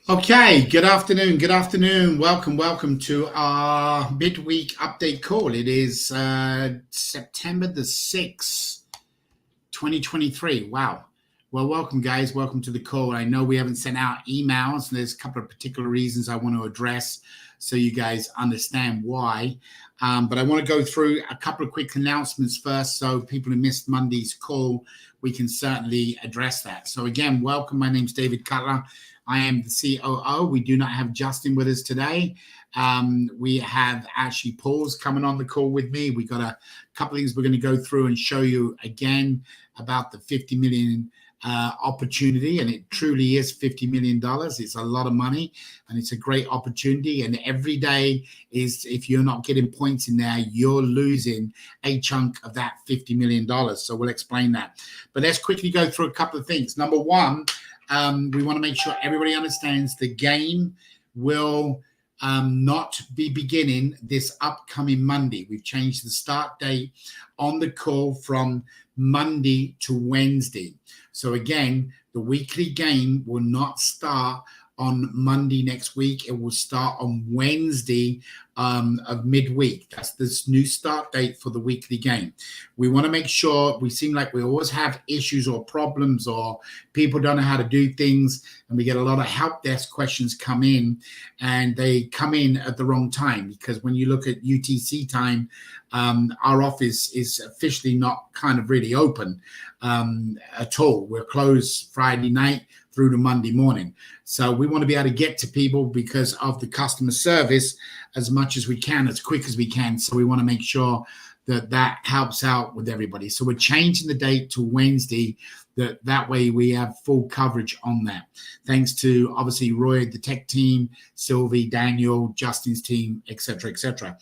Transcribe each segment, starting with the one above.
Okay, good afternoon. Good afternoon. Welcome to our midweek update call. It is September the 6th, 2023. Wow. Well, welcome, guys. Welcome to the call. I know we haven't sent out emails. There's a couple of particular reasons I want to address so you guys understand why. But I want to go through a couple of quick announcements first so people who missed Monday's call, we can certainly address that. So again, welcome. My name's David Cutler. I am the COO. We do not have Justin with us today. We have actually Paul's coming on the call with me. We got a couple of things we're going to go through and show you again about the 50 million opportunity, and it truly is $50 million. It's a lot of money and it's a great opportunity, and every day is, if you're not getting points in there, you're losing a chunk of that $50 million. So we'll explain that, but let's quickly go through a couple of things. Number one, we want to make sure everybody understands the game will not be beginning this upcoming Monday. We've changed the start date on the call from Monday to Wednesday. So again, the weekly game will not start on Monday next week. It will start on Wednesday of midweek. That's this new start date for the weekly game. We want to make sure, we seem like we always have issues or problems, or people don't know how to do things, and we get a lot of help desk questions come in, and they come in at the wrong time, because when you look at UTC time, our office is officially not kind of really open at all. We're closed Friday night through to Monday morning. So we want to be able to get to people because of the customer service as much as we can, as quick as we can. So we want to make sure that that helps out with everybody. So we're changing the date to Wednesday. That way we have full coverage on that. Thanks to obviously Roy, the tech team, Sylvie, Daniel, Justin's team, etc., etc.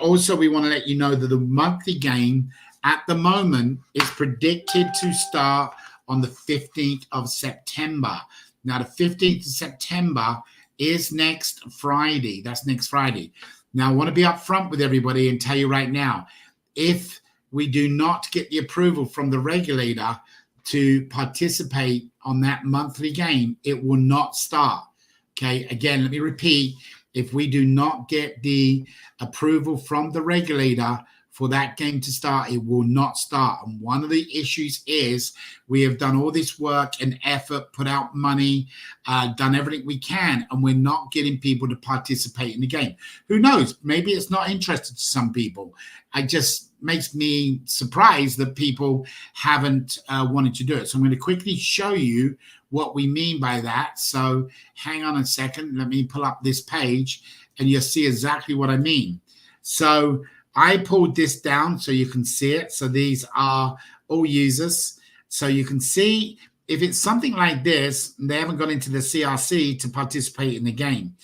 Also, we want to let you know that the monthly game at the moment is predicted to start on the 15th of September. Now, the 15th of September is next Friday. That's next Friday. Now, I want to be upfront with everybody and tell you right now, if we do not get the approval from the regulator to participate on that monthly game, it will not start. Okay, again, let me repeat. If we do not get the approval from the regulator for that game to start, it will not start. And one of the issues is we have done all this work and effort, put out money, done everything we can, and we're not getting people to participate in the game. Who knows? Maybe it's not interested to some people. It just makes me surprised that people haven't wanted to do it. So I'm going to quickly show you what we mean by that. So hang on a second. Let me pull up this page and you'll see exactly what I mean. So I pulled this down so you can see it. So these are all users. So you can see if it's something like this, they haven't gone into the CRC to participate in the game.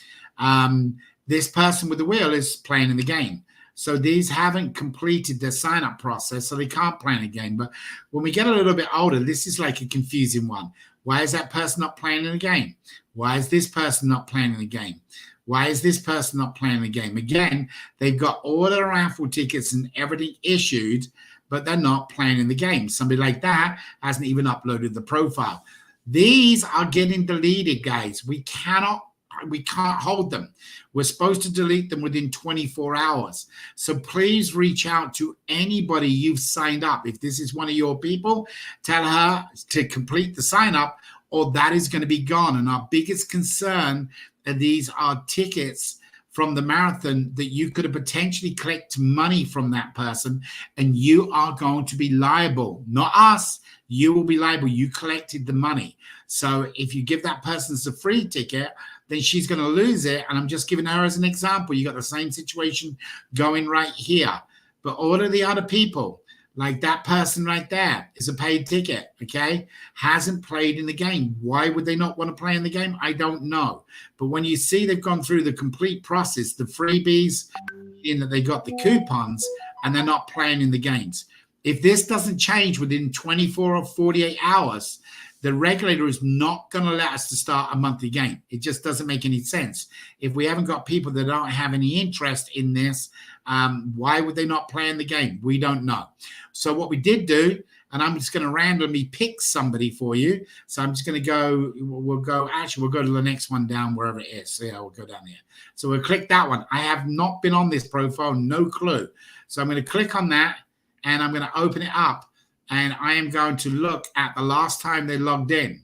This person with the wheel is playing in the game. So these haven't completed their sign-up process, so they can't play in the game. But when we get a little bit older, this is like a confusing one. Why is that person not playing in the game? Why is this person not playing in the game? Why is this person not playing the game? Again, they've got all their raffle tickets and everything issued, but they're not playing in the game. Somebody like that hasn't even uploaded the profile. These are getting deleted, guys. We can't hold them. We're supposed to delete them within 24 hours. So please reach out to anybody you've signed up. If this is one of your people, tell her to complete the sign up, or that is going to be gone. And our biggest concern, and these are tickets from the marathon that you could have potentially collect money from that person, and you are going to be liable. Not us. You will be liable. You collected the money. So if you give that person a free ticket, then she's going to lose it. And I'm just giving her as an example. You got the same situation going right here. But all of the other people, like that person right there, is a paid ticket, okay? Hasn't played in the game. Why would they not want to play in the game? I don't know. But when you see they've gone through the complete process, the freebies, in that they got the coupons, and they're not playing in the games. If this doesn't change within 24 or 48 hours, the regulator is not going to let us to start a monthly game. It just doesn't make any sense. If we haven't got people that don't have any interest in this, why would they not play in the game? We don't know. So what we did do, and I'm just going to randomly pick somebody for you. So I'm just going to go, we'll go to the next one down, wherever it is. So yeah, we'll go down here. So we'll click that one. I have not been on this profile, no clue. So I'm going to click on that, and I'm going to open it up, and I am going to look at the last time they logged in.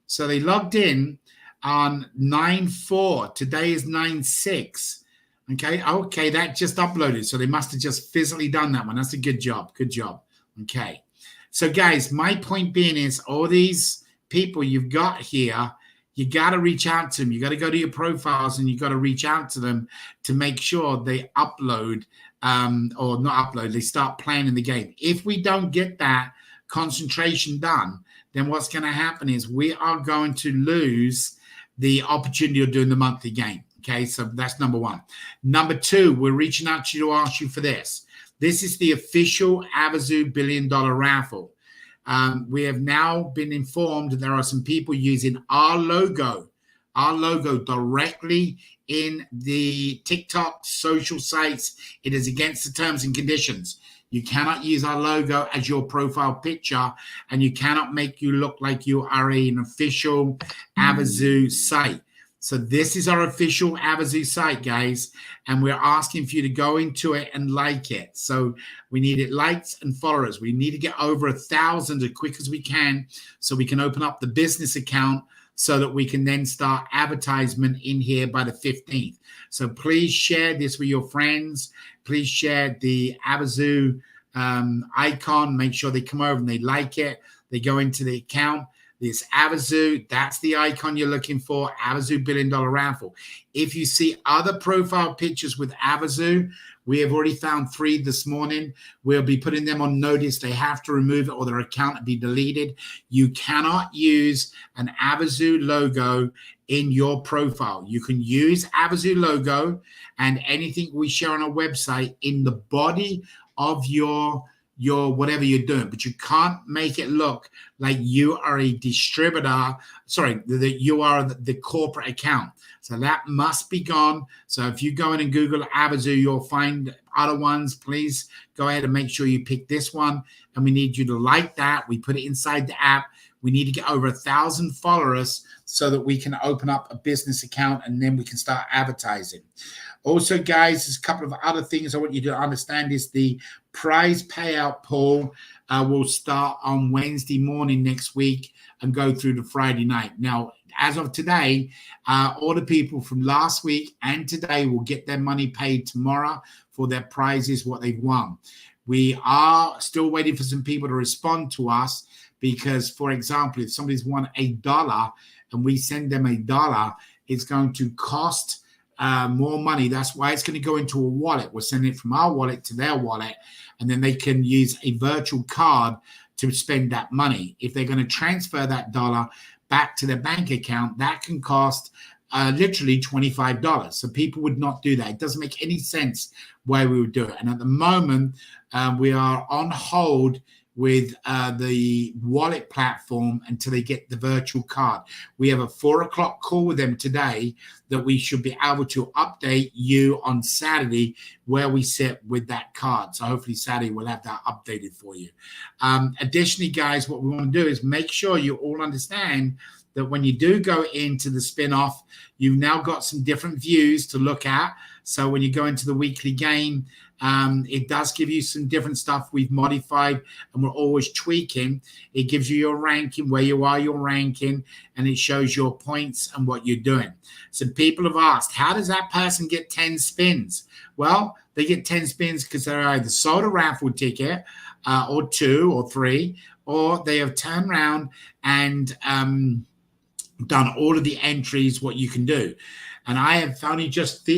So they logged in on 9/4. Today is 9/6. Okay, that just uploaded. So they must have just physically done that one. That's a good job. Good job. Okay. So guys, my point being is all these people you've got here, you got to reach out to them. You got to go to your profiles and you got to reach out to them to make sure they upload or not upload, they start playing in the game. If we don't get that concentration done, then what's going to happen is we are going to lose the opportunity of doing the monthly game. Okay, so that's number one. Number two, we're reaching out to you to ask you for this. This is the official Avazoo Billion Dollar Raffle. We have now been informed that there are some people using our logo directly in the TikTok social sites. It is against the terms and conditions. You cannot use our logo as your profile picture, and you cannot make you look like you are an official Avazoo site. So this is our official Avazoo site, guys, and we're asking for you to go into it and like it. So we need it liked and followers. We need to get over 1,000 as quick as we can so we can open up the business account so that we can then start advertisement in here by the 15th. So please share this with your friends. Please share the Avazoo icon. Make sure they come over and they like it. They go into the account. This Avazoo, that's the icon you're looking for, Avazoo Billion Dollar Raffle. If you see other profile pictures with Avazoo, we have already found 3 this morning. We'll be putting them on notice. They have to remove it or their account will be deleted. You cannot use an Avazoo logo in your profile. You can use Avazoo logo and anything we share on our website in the body of your whatever you're doing, but you can't make it look like you are a distributor, that you are the corporate account. So that must be gone. So if you go in and Google Avazoo, you'll find other ones. Please go ahead and make sure you pick this one, and we need you to like that. We put it inside the app. We need to get over 1,000 followers so that we can open up a business account, and then we can start advertising. Also, guys, there's a couple of other things I want you to understand is the prize payout pool will start on Wednesday morning next week and go through to Friday night. Now, as of today, all the people from last week and today will get their money paid tomorrow for their prizes, what they've won. We are still waiting for some people to respond to us because, for example, if somebody's won $1 and we send them $1, it's going to cost more money. That's why it's going to go into a wallet. We're sending it from our wallet to their wallet, and then they can use a virtual card to spend that money. If they're going to transfer that dollar back to their bank account, that can cost literally $25. So people would not do that. It doesn't make any sense why we would do it. And at the moment, we are on hold with the wallet platform until they get the virtual card. We have a 4:00 call with them today that we should be able to update you on Saturday where we sit with that card. So hopefully Saturday we'll have that updated for you. Additionally, guys, what we want to do is make sure you all understand that when you do go into the spin-off, you've now got some different views to look at. So when you go into the weekly game, it does give you some different stuff we've modified and we're always tweaking. It gives you your ranking, where you are, your ranking, and it shows your points and what you're doing. So people have asked, how does that person get 10 spins? Well, they get 10 spins because they're either sold a raffle ticket or 2 or 3, or they have turned around and done all of the entries, what you can do. And I have only just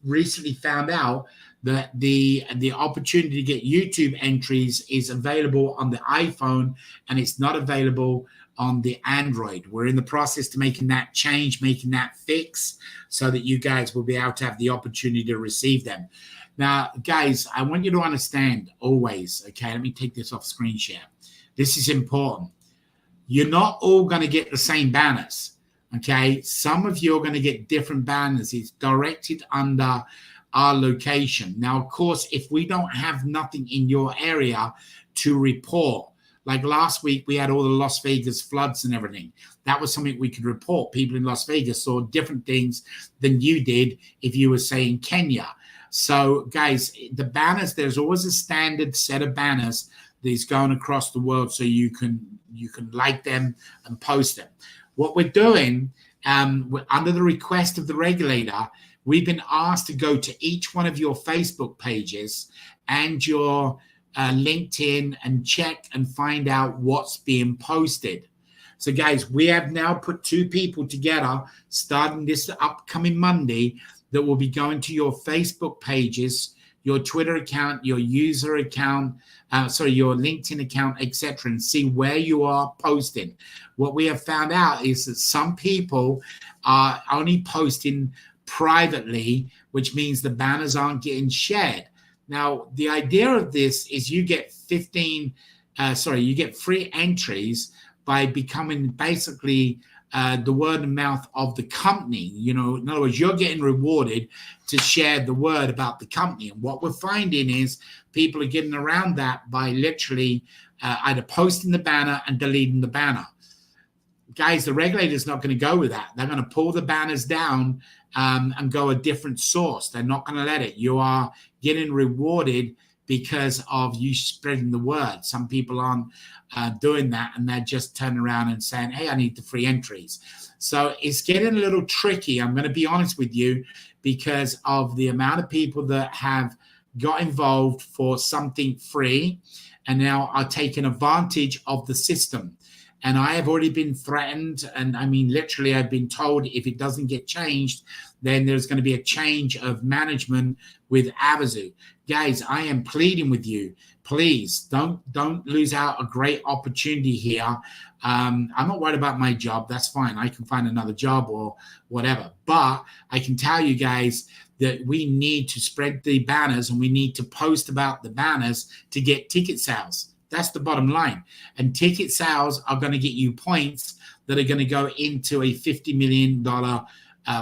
recently found out that the opportunity to get YouTube entries is available on the iPhone and it's not available on the Android. We're in the process to making that change, making that fix so that you guys will be able to have the opportunity to receive them. Now, guys, I want you to understand always, okay, let me take this off screen share. This is important. You're not all going to get the same banners, okay? Some of you are going to get different banners. It's directed under our location. Now, of course, if we don't have nothing in your area to report, Like last week, we had all the Las Vegas floods and everything. That was something we could report. People in Las Vegas saw different things than you did if you were saying Kenya. So, guys, the banners, there's always a standard set of banners that is going across the world so you can like them and post them. What we're doing, under the request of the regulator, we've been asked to go to each one of your Facebook pages and your LinkedIn and check and find out what's being posted. So, guys, we have now put 2 people together starting this upcoming Monday that will be going to your Facebook pages, your Twitter account, your user account, your LinkedIn account, etc., and see where you are posting. What we have found out is that some people are only posting privately, which means the banners aren't getting shared. Now, the idea of this is you get free entries by becoming basically the word of mouth of the company. You know, in other words, you're getting rewarded to share the word about the company. And what we're finding is people are getting around that by literally either posting the banner and deleting the banner. Guys, the regulator's not going to go with that. They're going to pull the banners down and go a different source. They're not going to let it. You are getting rewarded because of you spreading the word. Some people aren't doing that, and they're just turning around and saying, hey, I need the free entries. So it's getting a little tricky. I'm going to be honest with you, because of the amount of people that have got involved for something free and now are taking advantage of the system. And I have already been threatened. And I mean, literally, I've been told if it doesn't get changed, then there's going to be a change of management with Avazoo. Guys, I am pleading with you. Please don't lose out a great opportunity here. I'm not worried about my job. That's fine. I can find another job or whatever. But I can tell you guys that we need to spread the banners and we need to post about the banners to get ticket sales. That's the bottom line. And ticket sales are going to get you points that are going to go into a $50 million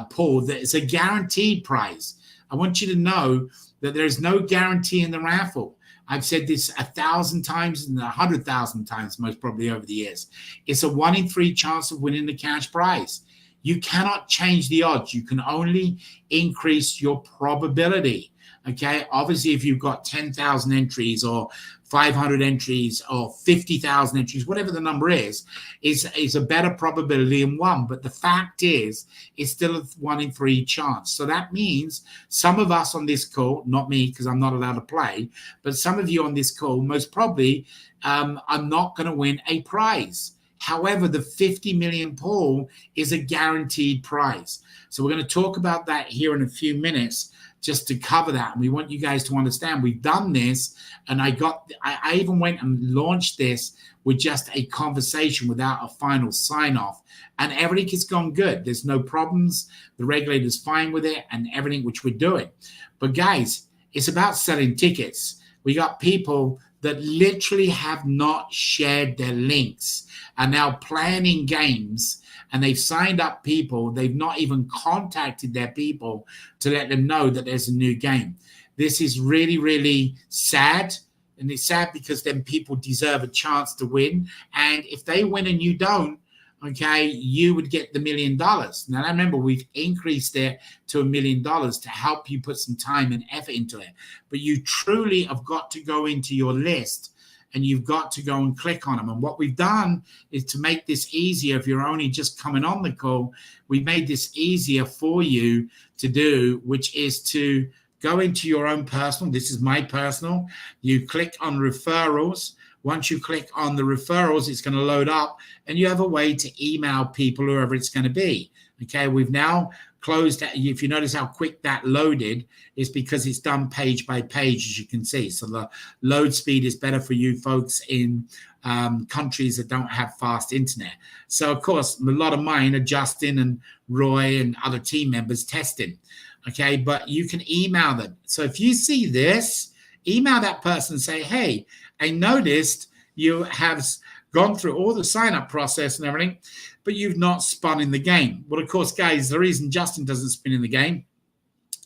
pool that is a guaranteed prize. I want you to know that there is no guarantee in the raffle. I've said this 1,000 times and 100,000 times, most probably over the years. It's a 1 in 3 chance of winning the cash prize. You cannot change the odds. You can only increase your probability. Okay, obviously, if you've got 10,000 entries or 500 entries or 50,000 entries, whatever the number is a better probability than 1. But the fact is, it's still a 1 in 3 chance. So that means some of us on this call, not me because I'm not allowed to play, but some of you on this call most probably are not going to win a prize. However, the 50 million pool is a guaranteed prize. So we're going to talk about that here in a few minutes, just to cover that. And we want you guys to understand we've done this, and I even went and launched this with just a conversation without a final sign-off, and everything has gone good. There's no problems. The regulator's fine with it and everything which we're doing. But guys, it's about selling tickets. We got people that literally have not shared their links, are now planning games, and they've signed up people. They've not even contacted their people to let them know that there's a new game. This is really, really sad. And it's sad because then people deserve a chance to win. And if they win and you don't, okay, you would get the $1 million. Now, remember, we've increased it to $1 million to help you put some time and effort into it. But you truly have got to go into your list and you've got to go and click on them. And what we've done is to make this easier. If you're only just coming on the call, we made this easier for you to do, which is to go into your own personal. This is my personal. You click on referrals. Once you click on the referrals, it's going to load up and you have a way to email people, whoever it's going to be. Okay, we've now closed. If you notice how quick that loaded, is because it's done page by page, as you can see. So the load speed is better for you folks in countries that don't have fast internet. So, of course, a lot of mine are Justin and Roy and other team members testing. Okay, but you can email them. So if you see this, email that person and say, hey, I noticed you have gone through all the sign-up process and everything, but you've not spun in the game. Well, of course, guys, the reason Justin doesn't spin in the game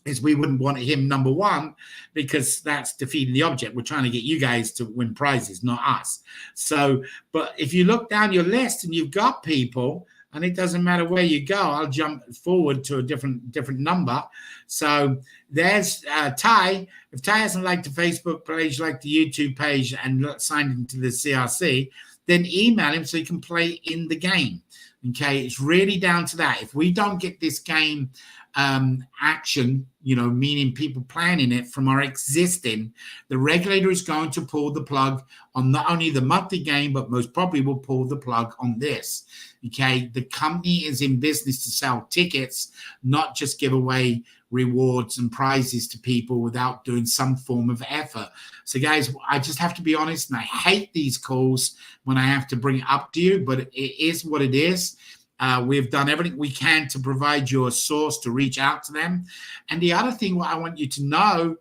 is we wouldn't want him number one because that's defeating the object. We're trying to get you guys to win prizes, not us. So, but if you look down your list and you've got people, and it doesn't matter where you go, I'll jump forward to a different number. So there's Ty. If Ty hasn't liked the Facebook page, like the YouTube page, and signed into the CRC, then email him so he can play in the game. Okay, it's really down to that. If we don't get this game action, meaning people planning it from our existing, the regulator is going to pull the plug on not only the monthly game, but most probably will pull the plug on this. Okay, the company is in business to sell tickets, not just give away rewards and prizes to people without doing some form of effort. So guys, I just have to be honest, and I hate these calls when I have to bring it up to you, but it is what it is. We've done everything we can to provide you a source to reach out to them. And the other thing what I want you to know,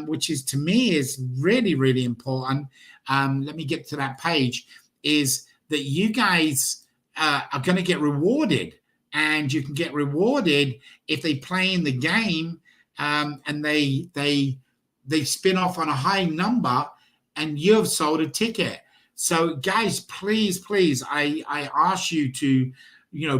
which is to me is really, really important, let me get to that page, is that you guys are going to get rewarded. And you can get rewarded if they play in the game and they spin off on a high number and you've sold a ticket. So guys, please, I ask you to,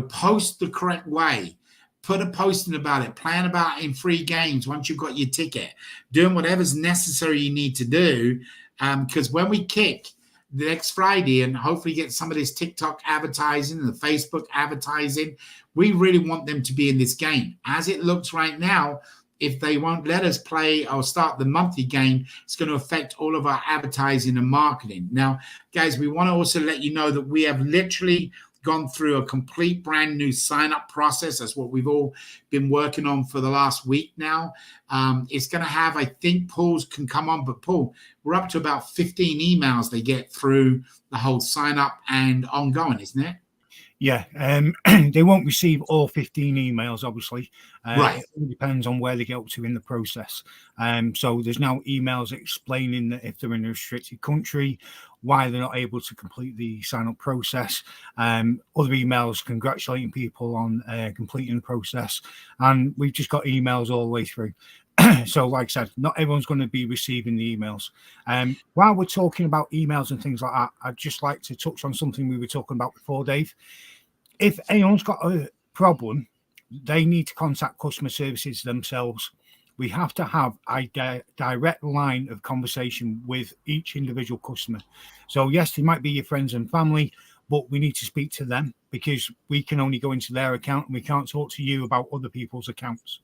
post the correct way. Put a posting about it. Plan about it in free games once you've got your ticket. Doing whatever's necessary you need to do. Because when we kick the next Friday and hopefully get some of this TikTok advertising and the Facebook advertising, we really want them to be in this game. As it looks right now, if they won't let us play or start the monthly game, it's going to affect all of our advertising and marketing. Now, guys, we want to also let you know that we have literally gone through a complete brand new sign-up process. That's what we've all been working on for the last week now. It's going to have, I think, Paul's can come on, but Paul, we're up to about 15 emails they get through the whole sign-up and ongoing, isn't it? Yeah, they won't receive all 15 emails, obviously. Right. It depends on where they get up to in the process. So there's now emails explaining that if they're in a restricted country, why they're not able to complete the sign-up process. Other emails congratulating people on completing the process. And we've just got emails all the way through. So like I said, not everyone's going to be receiving the emails. While we're talking about emails and things like that, I'd just like to touch on something we were talking about before, Dave. If anyone's got a problem, they need to contact customer services themselves. We have to have a direct line of conversation with each individual customer. So yes, they might be your friends and family, but we need to speak to them because we can only go into their account and we can't talk to you about other people's accounts.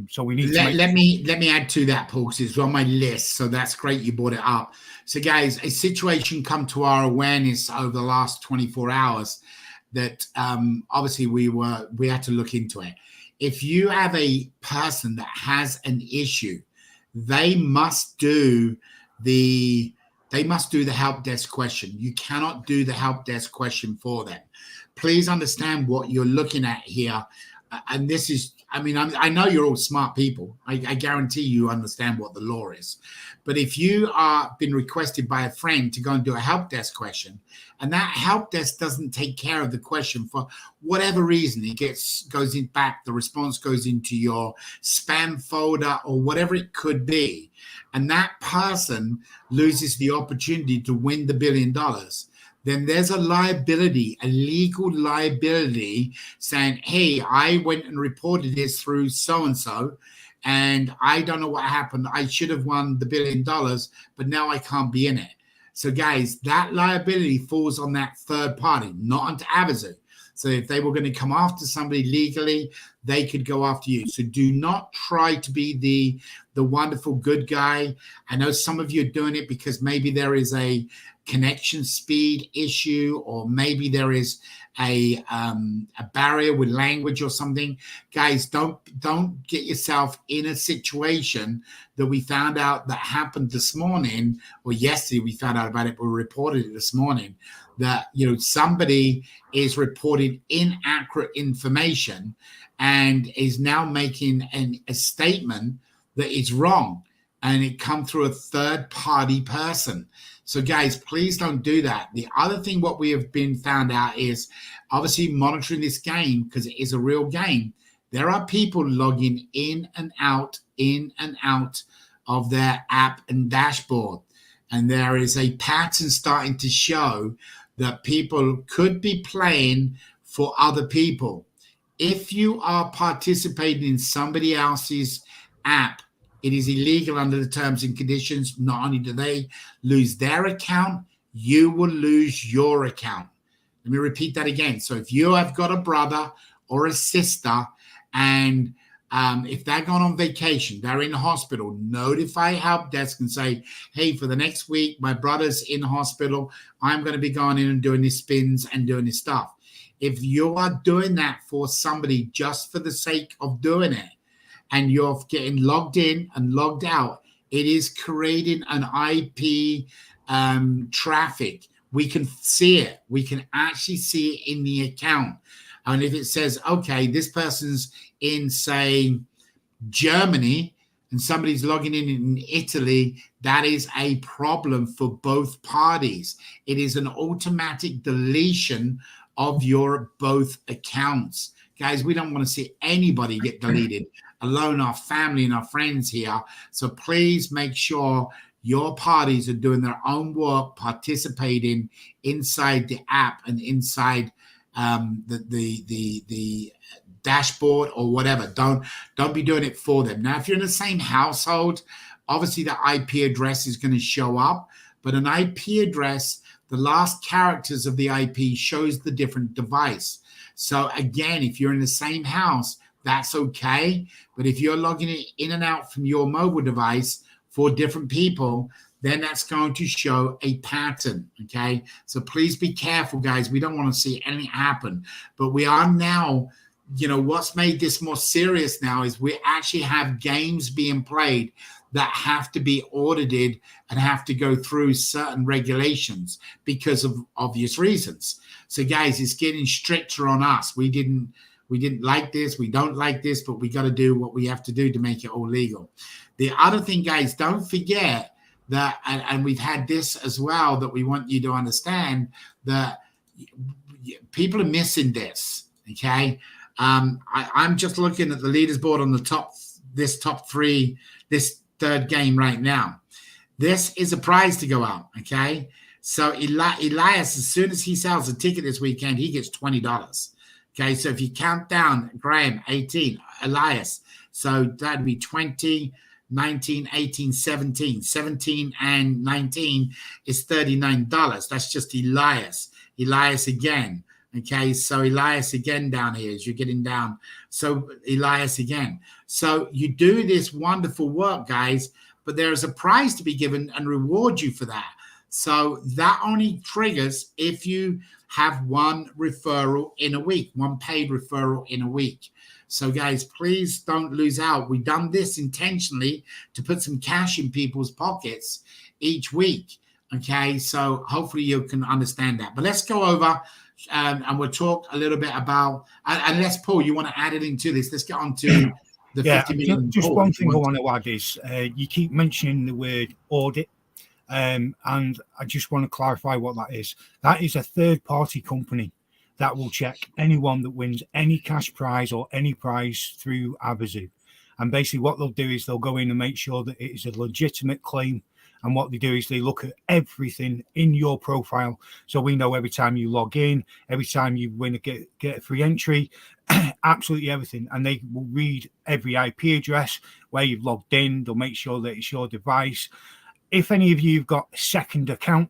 So we need to let me add to that, Paul, because it's on my list. So that's great you brought it up. So guys, a situation come to our awareness over the last 24 hours that obviously we had to look into it. If you have a person that has an issue, they must do the help desk question. You cannot do the help desk question for them. Please understand what you're looking at here. And this is, I know you're all smart people. I guarantee you understand what the law is. But if you are been requested by a friend to go and do a help desk question, and that help desk doesn't take care of the question for whatever reason, goes in back, the response goes into your spam folder or whatever it could be, and that person loses the opportunity to win the $1 billion, then there's a liability, a legal liability saying, hey, I went and reported this through so-and-so, and I don't know what happened. I should have won the $1 billion, but now I can't be in it. So guys, that liability falls on that third party, not onto Avazoo. So if they were going to come after somebody legally, they could go after you. So do not try to be the wonderful good guy. I know some of you are doing it because maybe there is a connection speed issue, or maybe there is a barrier with language or something. Guys, don't get yourself in a situation that we found out that happened this morning, or yesterday we found out about it, but we reported it this morning, that somebody is reporting inaccurate information and is now making a statement that is wrong, and it come through a third party person. So guys, please don't do that. The other thing what we have been found out is obviously monitoring this game, because it is a real game. There are people logging in and out of their app and dashboard. And there is a pattern starting to show that people could be playing for other people. If you are participating in somebody else's app, it is illegal under the terms and conditions. Not only do they lose their account, you will lose your account. Let me repeat that again. So if you have got a brother or a sister, and if they're going on vacation, they're in the hospital, notify help desk and say, hey, for the next week, my brother's in the hospital. I'm going to be going in and doing these spins and doing this stuff. If you are doing that for somebody just for the sake of doing it, and you're getting logged in and logged out, it is creating an IP traffic. We can see it. We can actually see it in the account. And if it says, okay, this person's in, say, Germany, and somebody's logging in Italy, that is a problem for both parties. It is an automatic deletion of your both accounts. Guys, we don't want to see anybody get deleted, alone our family and our friends here. So please make sure your parties are doing their own work, participating inside the app and inside the dashboard or whatever. Don't be doing it for them. Now, if you're in the same household, obviously the IP address is going to show up, but an IP address, the last characters of the IP shows the different device. So again, if you're in the same house, that's okay. But if you're logging in and out from your mobile device for different people, then that's going to show a pattern, okay? So please be careful, guys. We don't want to see anything happen. But we are now, what's made this more serious now is we actually have games being played that have to be audited and have to go through certain regulations because of obvious reasons. So, guys, it's getting stricter on us. We didn't like this. We don't like this, but we got to do what we have to do to make it all legal. The other thing, guys, don't forget that, and we've had this as well, that we want you to understand that people are missing this, okay? I'm just looking at the leaders board on the top three, this third game right now. This is a prize to go out, okay? So Elias, as soon as he sells a ticket this weekend, he gets $20. Okay, so if you count down, Graham, 18, Elias, so that'd be 20, 19, 18, 17. 17 and 19 is $39. That's just Elias. Elias again. Okay, so Elias again down here as you're getting down. So Elias again. So you do this wonderful work, guys, but there is a prize to be given and reward you for that. So that only triggers if you have one referral in a week, one paid referral in a week. So guys, please don't lose out. We've done this intentionally to put some cash in people's pockets each week. Okay, so hopefully you can understand that. But let's go over and we'll talk a little bit about, unless Paul, you want to add anything to this. Let's get on to the 50 million. Just one thing I want to add is you keep mentioning the word audit. And I just want to clarify what that is. That is a third-party company that will check anyone that wins any cash prize or any prize through Avazoo. And basically what they'll do is they'll go in and make sure that it is a legitimate claim. And what they do is they look at everything in your profile. So we know every time you log in, every time you win, get a free entry, absolutely everything. And they will read every IP address where you've logged in. They'll make sure that it's your device. If any of you have got a second account,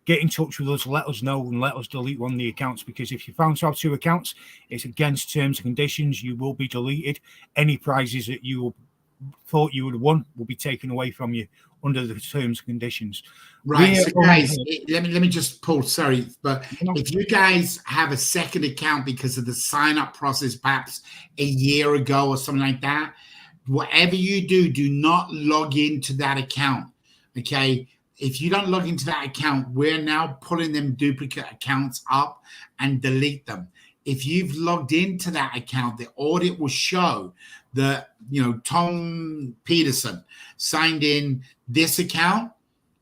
get in touch with us, let us know, and let us delete one of the accounts, because if you found to have two accounts, it's against terms and conditions. You will be deleted. Any prizes that you thought you would have won will be taken away from you under the terms and conditions. Right. So guys, let me just pause, sorry, but if you guys have a second account because of the sign-up process perhaps a year ago or something like that, whatever you do, do not log into that account, okay? If you don't log into that account, we're now pulling them duplicate accounts up and delete them. If you've logged into that account, the audit will show that, Tom Peterson signed in this account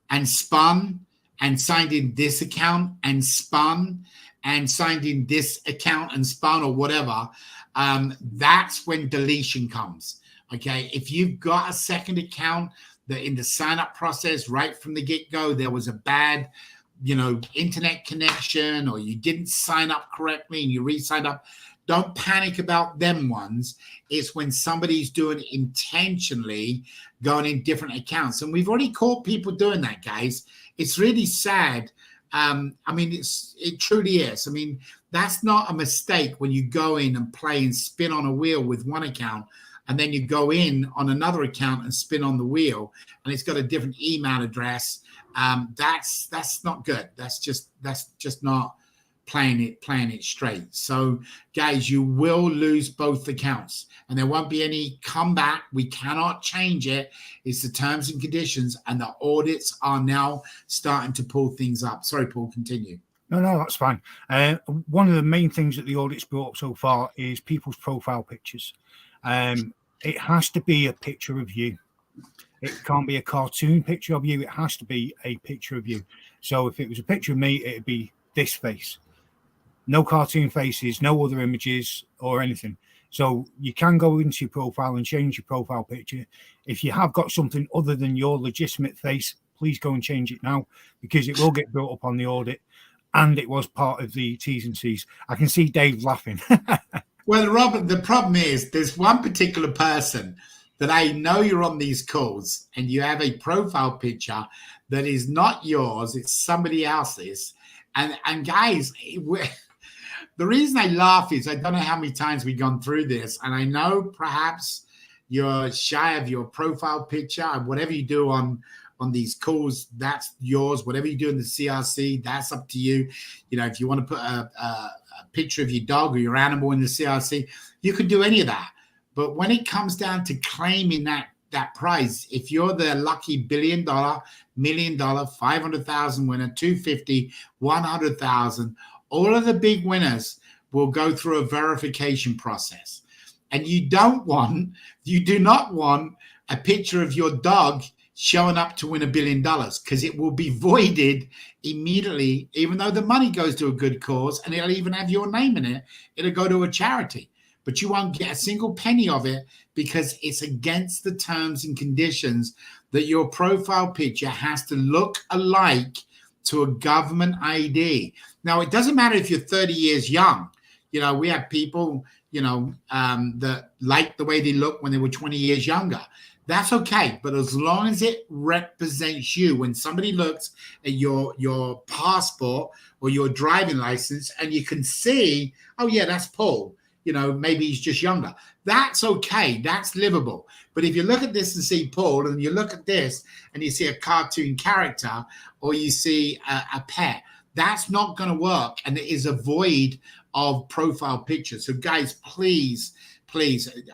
and spun, and signed in this account and spun, and signed in this account and spun, or whatever. that's when deletion comes. Okay, if you've got a second account that in the sign up process right from the get-go there was a bad internet connection, or you didn't sign up correctly and you re-signed up, don't panic about them ones. It's when somebody's doing it intentionally, going in different accounts, and we've already caught people doing that, guys. It's really sad. It truly is. I mean, that's not a mistake when you go in and play and spin on a wheel with one account, and then you go in on another account and spin on the wheel, and it's got a different email address. That's not good. That's just not playing it straight. So, guys, you will lose both accounts, and there won't be any comeback. We cannot change it. It's the terms and conditions, and the audits are now starting to pull things up. Sorry, Paul, continue. No, that's fine. One of the main things that the audit's brought up so far is people's profile pictures. It has to be a picture of you. It can't be a cartoon picture of you. It has to be a picture of you. So if it was a picture of me, it'd be this face. No cartoon faces, no other images or anything. So you can go into your profile and change your profile picture. If you have got something other than your legitimate face, please go and change it now, because it will get brought up on the audit, and it was part of the T's and C's. I can see Dave laughing. Well, Robert, the problem is there's one particular person that I know you're on these calls and you have a profile picture that is not yours, it's somebody else's. And guys, the reason I laugh is I don't know how many times we've gone through this, and I know perhaps you're shy of your profile picture, and whatever you do on these calls, that's yours. Whatever you do in the CRC, that's up to you. If you want to put a picture of your dog or your animal in the CRC, you could do any of that. But when it comes down to claiming that prize, if you're the lucky $1 billion, $1 million, 500,000 winner, 250, 100,000, all of the big winners will go through a verification process. And you do not want a picture of your dog showing up to win $1 billion, because it will be voided immediately, even though the money goes to a good cause, and it'll even have your name in it. It'll go to a charity, but you won't get a single penny of it, because it's against the terms and conditions that your profile picture has to look alike to a government ID. Now, it doesn't matter if you're 30 years young. We have people, that like the way they look when they were 20 years younger. That's okay. But as long as it represents you, when somebody looks at your passport or your driving license and you can see, oh yeah, that's Paul, maybe he's just younger. That's okay. That's livable. But if you look at this and see Paul, and you look at this and you see a cartoon character, or you see a pet, that's not going to work. And it is a void of profile pictures. So guys, please.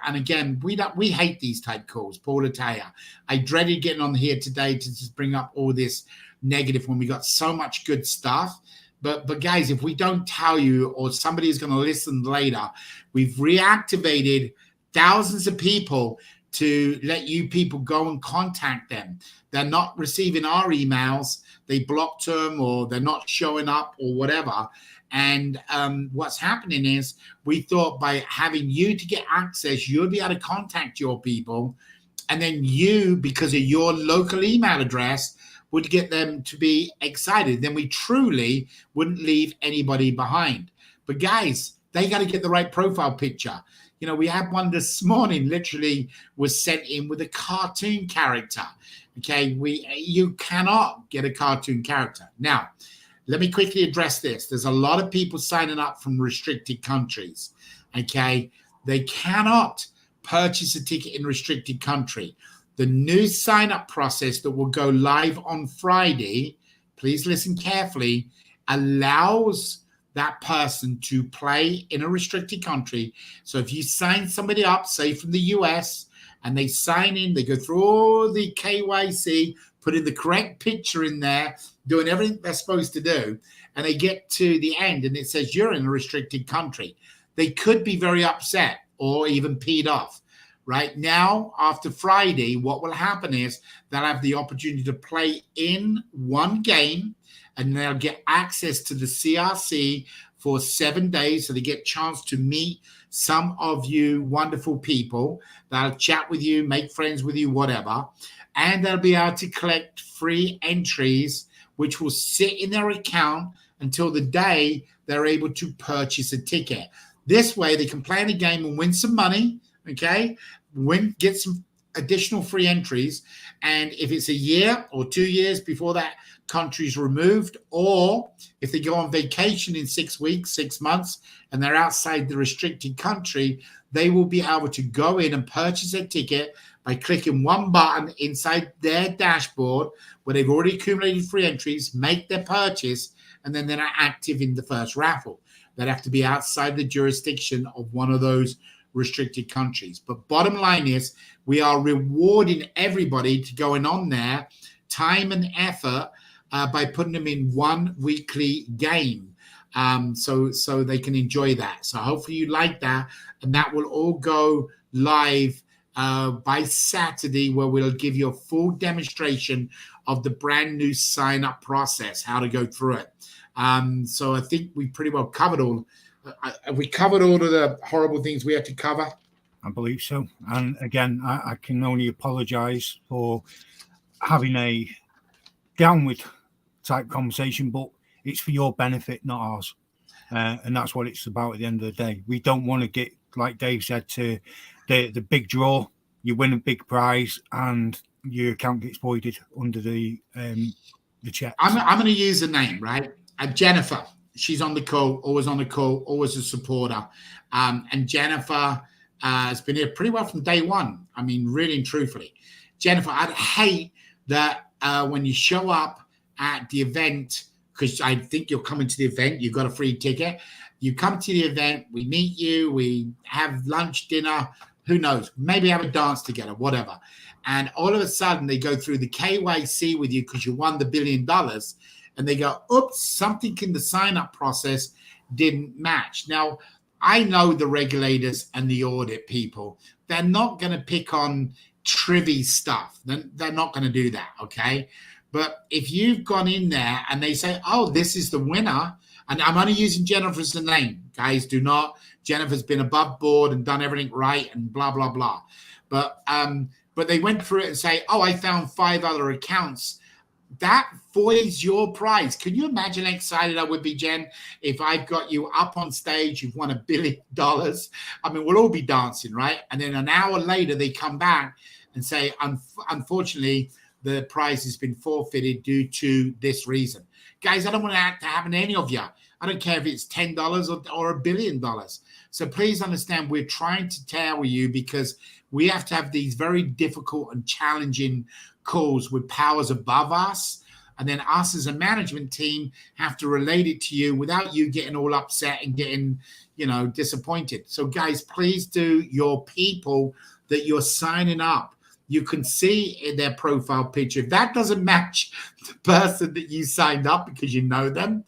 And again, we hate these type calls, Paul, to tell you. I dreaded getting on here today to just bring up all this negative when we got so much good stuff. But guys, if we don't tell you, or somebody is going to listen later, we've reactivated thousands of people to let you people go and contact them. They're not receiving our emails. They blocked them, or they're not showing up, or whatever. And what's happening is, we thought by having you to get access, you'll be able to contact your people. And then you, because of your local email address, would get them to be excited. Then we truly wouldn't leave anybody behind. But guys, they got to get the right profile picture. We had one this morning, literally was sent in with a cartoon character. Okay, you cannot get a cartoon character. Now, let me quickly address this. There's a lot of people signing up from restricted countries. Okay, they cannot purchase a ticket in restricted country. The new sign-up process that will go live on Friday, please listen carefully, allows that person to play in a restricted country. So if you sign somebody up, say from the US, and they sign in, they go through all the KYC, put in the correct picture in there, doing everything they're supposed to do, and they get to the end and it says you're in a restricted country, they could be very upset or even peed off. Right now, after Friday, what will happen is they'll have the opportunity to play in one game, and they'll get access to the CRC for 7 days. So they get a chance to meet some of you wonderful people that'll chat with you, make friends with you, whatever. And they'll be able to collect free entries, which will sit in their account until the day they're able to purchase a ticket. This way they can play in the game and win some money, okay? Get some additional free entries. And if it's a year or 2 years before that country's removed, or if they go on vacation in 6 weeks, 6 months, and they're outside the restricted country, they will be able to go in and purchase a ticket by clicking one button inside their dashboard where they've already accumulated free entries, make their purchase, and then they're active in the first raffle. They'd have to be outside the jurisdiction of one of those restricted countries. But bottom line is, we are rewarding everybody to going on there, time and effort, by putting them in one weekly game, so they can enjoy that. So hopefully you like that, and that will all go live by Saturday, where we'll give you a full demonstration of the brand new sign up process, how to go through it. So I think we pretty well covered all. We covered all of the horrible things we had to cover. I believe so. And again, I can only apologize for having a downward type conversation, but it's for your benefit, not ours. And that's what it's about at the end of the day. We don't want to get, like Dave said, to the big draw. You win a big prize and your account gets voided under the check. I'm going to use a name, right? Jennifer. She's on the call, always on the call, always a supporter. And Jennifer has been here pretty well from day one. I mean, really and truthfully. Jennifer, I'd hate that when you show up at the event, because I think you're coming to the event, you've got a free ticket. You come to the event, we meet you, we have lunch, dinner, who knows, maybe have a dance together, whatever. And all of a sudden they go through the KYC with you because you won the $1 billion. And they go, oops, something in the sign-up process didn't match. Now, I know the regulators and the audit people. They're not going to pick on trivia stuff. They're not going to do that, okay? But if you've gone in there and they say, oh, this is the winner, and I'm only using Jennifer as the name. Guys, do not. Jennifer's been above board and done everything right and blah, blah, blah. But they went through it and say, oh, I found 5 other accounts. That voids your prize. Can you imagine how excited I would be, Jen, if I've got you up on stage, you've won $1 billion. I mean, we'll all be dancing, right? And then an hour later, they come back and say, unfortunately, the prize has been forfeited due to this reason. Guys, I don't want that to happen to any of you. I don't care if it's $10 or $1 billion. So please understand, we're trying to tell you because we have to have these very difficult and challenging calls with powers above us. And then us as a management team have to relate it to you without you getting all upset and getting, disappointed. So guys, please do your people that you're signing up. You can see in their profile picture. If that doesn't match the person that you signed up because you know them,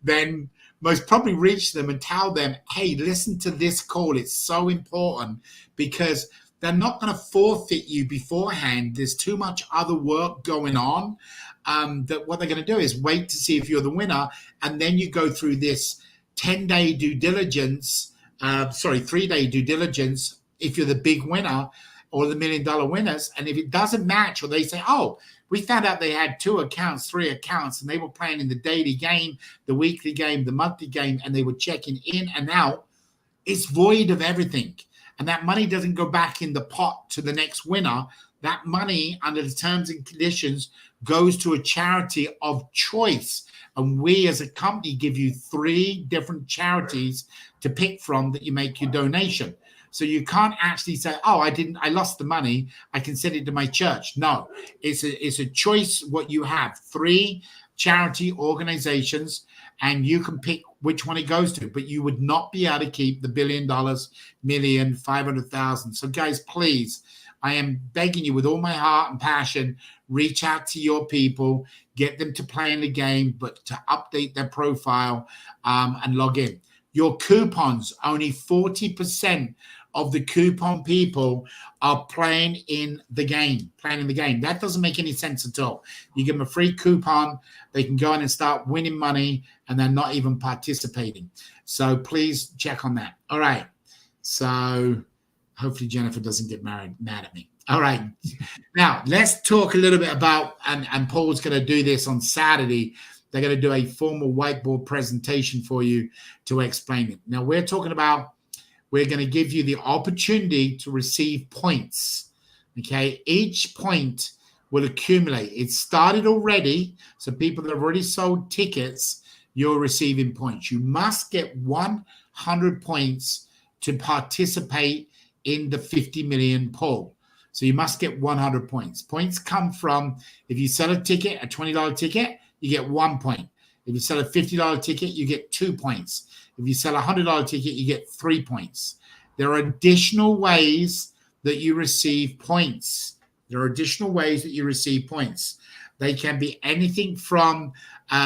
then most probably reach them and tell them, hey, listen to this call. It's so important because they're not going to forfeit you beforehand. There's too much other work going on that what they're going to do is wait to see if you're the winner. And then you go through this 10-day due diligence, 3-day due diligence if you're the big winner or the $1 million winners. And if it doesn't match, or they say, oh, we found out they had 2 accounts, 3 accounts, and they were playing in the daily game, the weekly game, the monthly game, and they were checking in and out, it's void of everything. And that money doesn't go back in the pot to the next winner. That money, under the terms and conditions, goes to a charity of choice. And we as a company give you 3 different charities to pick from that you make your donation. So you can't actually say, oh, I lost the money, I can send it to my church. No, it's a choice what you have. 3 charity organizations, and you can pick which one it goes to, but you would not be able to keep the $1 billion, million, 500,000. So guys, please, I am begging you with all my heart and passion, reach out to your people, get them to play in the game, but to update their profile and log in. Your coupons, only 40% of the coupon people are playing in the game. That doesn't make any sense at all. You give them a free coupon, they can go in and start winning money, and they're not even participating. So please check on that. All right. So hopefully Jennifer doesn't get mad at me. All right. Now let's talk a little bit about, and Paul's going to do this on Saturday. They're going to do a formal whiteboard presentation for you to explain it. Now we're talking about, we're going to give you the opportunity to receive points. Okay. Each point will accumulate. It started already. So people that have already sold tickets, you're receiving points. You must get 100 points to participate in the 50 million pool. So you must get 100 points. Points come from, if you sell a ticket, a $20 ticket, you get 1 point. If you sell a $50 ticket, you get 2 points. If you sell a $100 ticket, you get 3 points. There are additional ways that you receive points. They can be anything from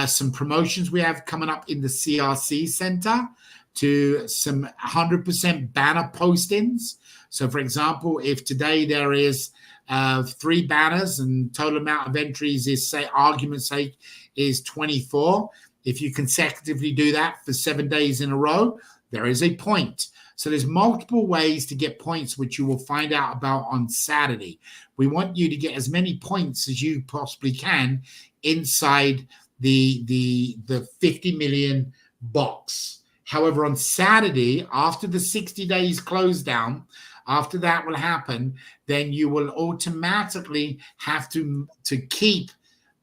some promotions we have coming up in the CRC Center to some 100% banner postings. So, for example, if today there is 3 banners and total amount of entries is, say, argument's sake, is 24. If you consecutively do that for 7 days in a row, there is a point. So there's multiple ways to get points, which you will find out about on Saturday. We want you to get as many points as you possibly can inside the 50 million box. However, on Saturday, after the 60 days close down, after that will happen, then you will automatically have to keep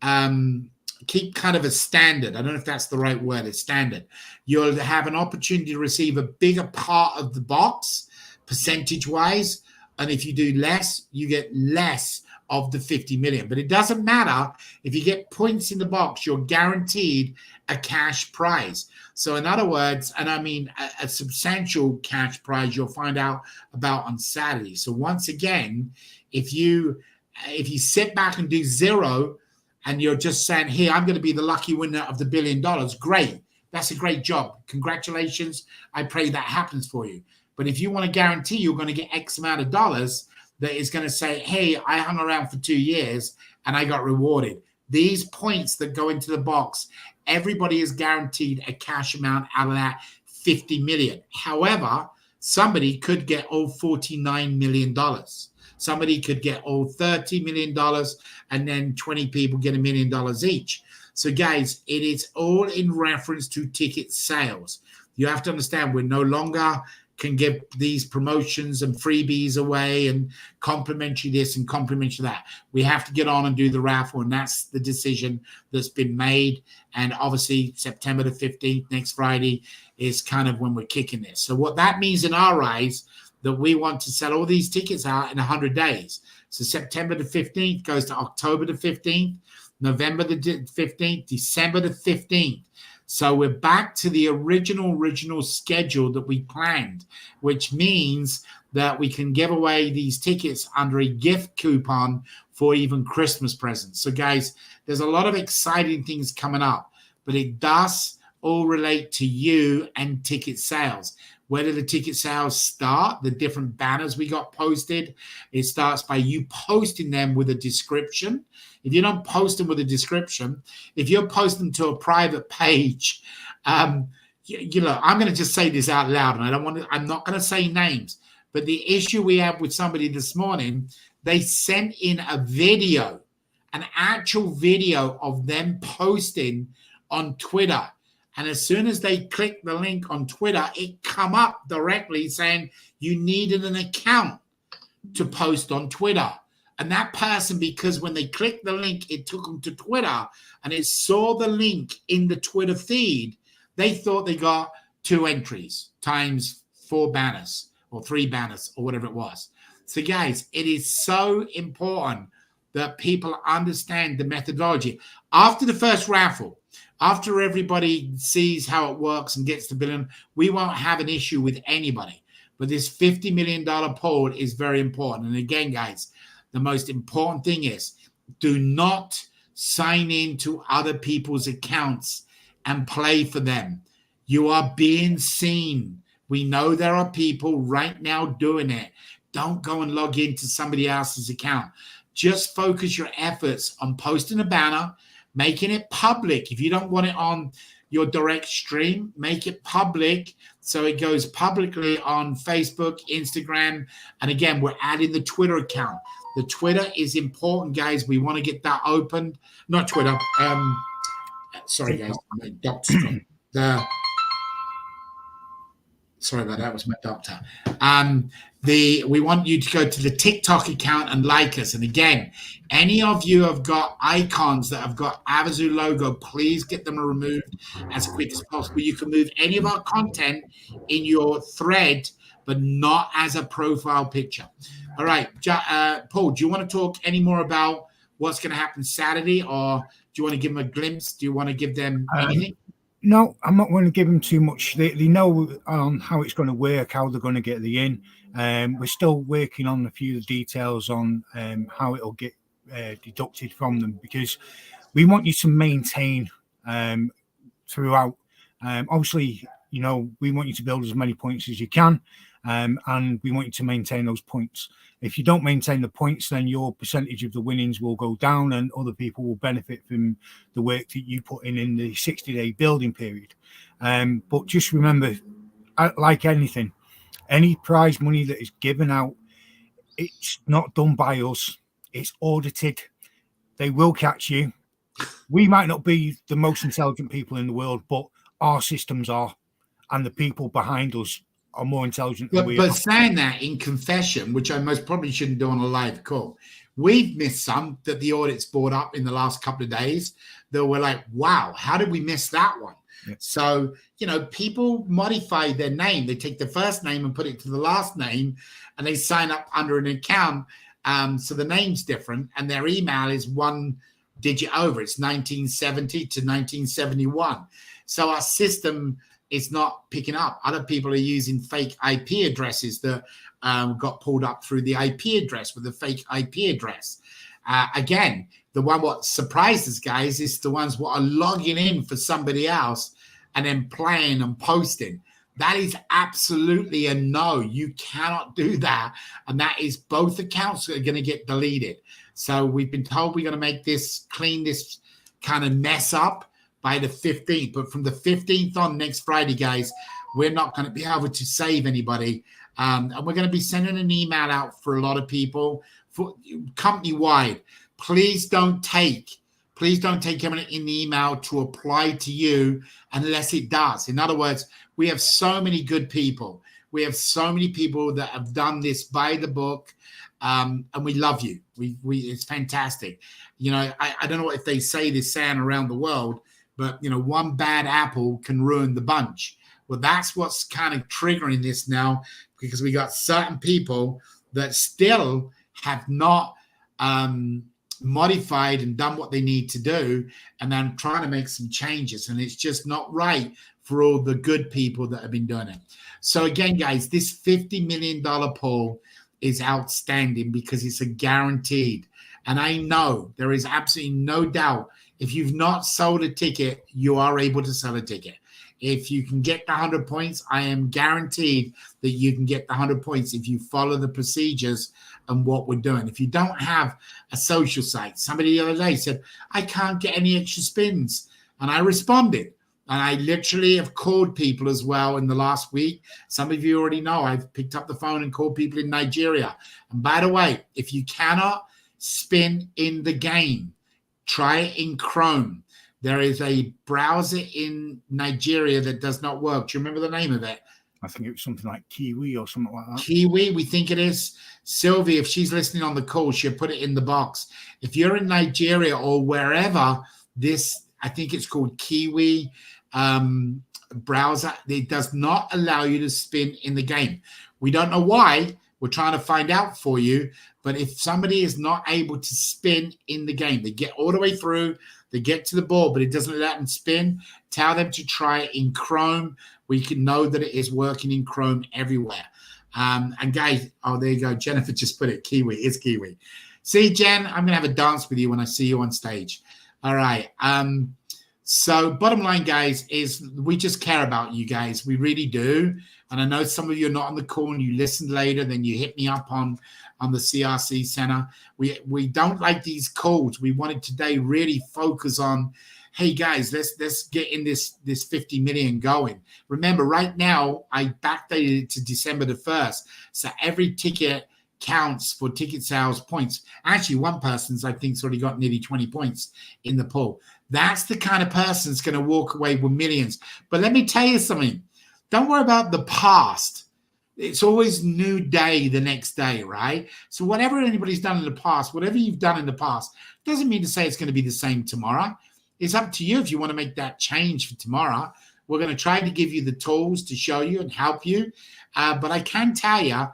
kind of a standard. I don't know if that's the right word, it's standard. You'll have an opportunity to receive a bigger part of the box, percentage-wise, and if you do less, you get less of the 50 million. But it doesn't matter. If you get points in the box, you're guaranteed a cash prize. So in other words, and I mean a substantial cash prize, you'll find out about on Saturday. So once again, if you sit back and do zero and you're just saying, hey, I'm going to be the lucky winner of the $1 billion, great. That's a great job. Congratulations. I pray that happens for you. But if you want to guarantee you're going to get X amount of dollars, that is going to say, hey, I hung around for 2 years and I got rewarded. These points that go into the box, everybody is guaranteed a cash amount out of that 50 million. However, somebody could get all $49 million. Somebody could get all $30 million, and then 20 people get $1 million each. So guys, it is all in reference to ticket sales. You have to understand, we're no longer can give these promotions and freebies away and complimentary this and complimentary that. We have to get on and do the raffle, and that's the decision that's been made. And obviously September the 15th, next Friday, is kind of when we're kicking this. So what that means in our eyes, that we want to sell all these tickets out in 100 days. So September the 15th goes to October the 15th, November the 15th, December the 15th. So we're back to the original schedule that we planned, which means that we can give away these tickets under a gift coupon for even Christmas presents. So guys, there's a lot of exciting things coming up, but it does all relate to you and ticket sales. Where do the ticket sales start? The different banners we got posted. It starts by you posting them with a description. If you don't post them with a description, if you're posting to a private page, you know, I'm going to just say this out loud, and I'm not going to say names, but the issue we have with somebody this morning, they sent in a video, an actual video of them posting on Twitter. And as soon as they click the link on Twitter, it come up directly saying you needed an account to post on Twitter. And that person, because when they clicked the link, it took them to Twitter and it saw the link in the Twitter feed, they thought they got 2 entries times 4 banners or 3 banners or whatever it was. So guys, it is so important that people understand the methodology. After the first raffle, after everybody sees how it works and gets the billion, we won't have an issue with anybody. But this $50 million poll is very important. And again, guys, the most important thing is do not sign in to other people's accounts and play for them. You are being seen. We know there are people right now doing it. Don't go and log into somebody else's account. Just focus your efforts on posting a banner, making it public. If you don't want it on your direct stream, make it public so it goes publicly on Facebook, Instagram, and again, we're adding the Twitter account. The Twitter is important, guys. We want to get that opened. Not Twitter. Sorry, guys. My doctor. Sorry about that. It was my doctor. We want you to go to the TikTok account and like us. And again, any of you have got icons that have got Avazoo logo, please get them removed as quick as possible. You can move any of our content in your thread, but not as a profile picture. All right, Paul, do you want to talk any more about what's going to happen Saturday, or do you want to give them a glimpse? Do you want to give them anything? No, I'm not going to give them too much. They know on how it's going to work, how they're going to get the in. We're still working on a few of the details on how it'll get deducted from them, because we want you to maintain throughout. Obviously, we want you to build as many points as you can, and we want you to maintain those points. If you don't maintain the points, then your percentage of the winnings will go down and other people will benefit from the work that you put in the 60-day building period. But just remember, like anything, any prize money that is given out, it's not done by us. It's audited. They will catch you. We might not be the most intelligent people in the world, but our systems are, and the people behind us are more intelligent than we are. But saying that, in confession, which I most probably shouldn't do on a live call, we've missed some that the audit's brought up in the last couple of days that were like, wow, how did we miss that one? Yeah. So, people modify their name. They take the first name and put it to the last name, and they sign up under an account. So the name's different, and their email is one digit over. It's 1970 to 1971. So our system is not picking up. Other people are using fake IP addresses that got pulled up through the IP address with a fake IP address. Again, the one what surprised us, guys, is the ones what are logging in for somebody else and then playing and posting. That is absolutely a no. You cannot do that. And that is both accounts are going to get deleted. So we've been told we're going to clean this kind of mess up by the 15th. But from the 15th on next Friday, guys, we're not going to be able to save anybody. And we're going to be sending an email out for a lot of people for company-wide. Please don't take everything in the email to apply to you unless it does. In other words, we have so many good people. We have so many people that have done this by the book, and we love you. It's fantastic. I don't know if they say this saying around the world, but one bad apple can ruin the bunch. Well, that's what's kind of triggering this now, because we got certain people that still have not modified and done what they need to do, and then trying to make some changes, and it's just not right for all the good people that have been doing it. So again, guys, this $50 million pool is outstanding because it's a guaranteed, and I know there is absolutely no doubt. If you've not sold a ticket, you are able to sell a ticket. If you can get the 100 points, I am guaranteed that you can get the 100 points if you follow the procedures and what we're doing. If you don't have a social site, somebody the other day said, I can't get any extra spins. And I responded. And I literally have called people as well in the last week. Some of you already know I've picked up the phone and called people in Nigeria. And by the way, if you cannot spin in the game, try it in Chrome. There is a browser in Nigeria that does not work. Do you remember the name of it? I think it was something like Kiwi or something like that. Kiwi, we think it is. Sylvie, if she's listening on the call, she'll put it in the box. If you're in Nigeria or wherever, I think it's called Kiwi browser, it does not allow you to spin in the game. We don't know why. We're trying to find out for you. But if somebody is not able to spin in the game, they get all the way through, they get to the ball, but it doesn't let them spin, tell them to try it in Chrome. We can know that it is working in Chrome everywhere. And guys, there you go. Jennifer just put it, Kiwi. It's Kiwi. See, Jen, I'm going to have a dance with you when I see you on stage. All right. So bottom line, guys, is we just care about you guys. We really do. And I know some of you are not on the call and you listened later, then you hit me up on the CRC Center. We don't like these calls. We wanted today really focus on, hey guys, let's get in this 50 million going. Remember, right now I backdated it to December the 1st. So every ticket counts for ticket sales points. Actually, one person's I think's already got nearly 20 points in the pool. That's the kind of person that's going to walk away with millions. But let me tell you something. Don't worry about the past. It's always new day the next day, right? So whatever anybody's done in the past, whatever you've done in the past, doesn't mean to say it's going to be the same tomorrow. It's up to you if you want to make that change for tomorrow. We're going to try to give you the tools to show you and help you. But I can tell you,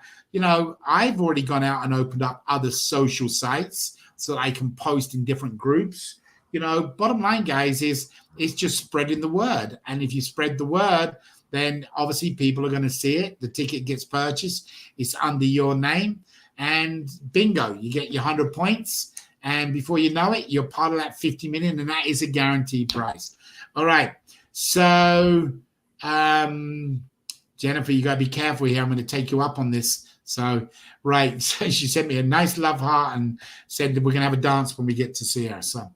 I've already gone out and opened up other social sites so that I can post in different groups. Bottom line, guys, is it's just spreading the word. And if you spread the word, then obviously people are going to see it. The ticket gets purchased. It's under your name. And bingo, you get your 100 points. And before you know it, you're part of that 50 million. And that is a guaranteed price. All right. So, Jennifer, you got to be careful here. I'm going to take you up on this. So, right. So she sent me a nice love heart and said that we're going to have a dance when we get to see her. So,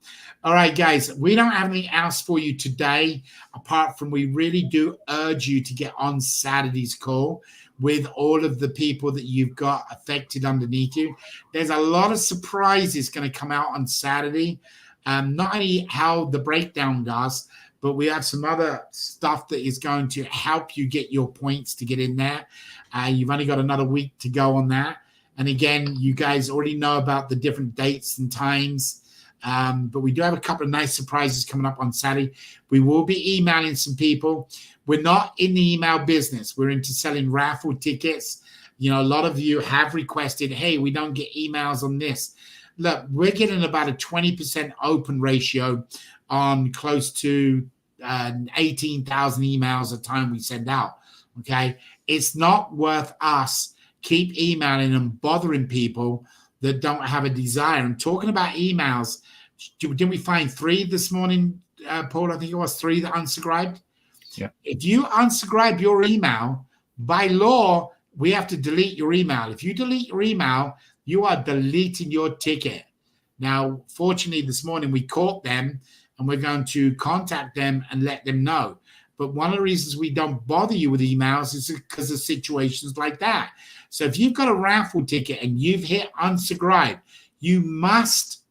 all right, guys, we don't have anything else for you today, apart from we really do urge you to get on Saturday's call with all of the people that you've got affected underneath you. There's a lot of surprises going to come out on Saturday. Not only how the breakdown does, but we have some other stuff that is going to help you get your points to get in there. You've only got another week to go on that. And again, you guys already know about the different dates and times. But we do have a couple of nice surprises coming up on Saturday. We will be emailing some people. We're not in the email business. We're into selling raffle tickets. A lot of you have requested, hey, we don't get emails on this. Look, we're getting about a 20% open ratio on close to 18,000 emails a time we send out. Okay. It's not worth us keep emailing and bothering people that don't have a desire. And talking about emails, didn't we find 3 this morning, Paul? I think it was 3 that unsubscribed. Yeah. If you unsubscribe your email, by law, we have to delete your email. If you delete your email, you are deleting your ticket. Now, fortunately, this morning we caught them and we're going to contact them and let them know. But one of the reasons we don't bother you with emails is because of situations like that. So if you've got a raffle ticket and you've hit unsubscribe, you must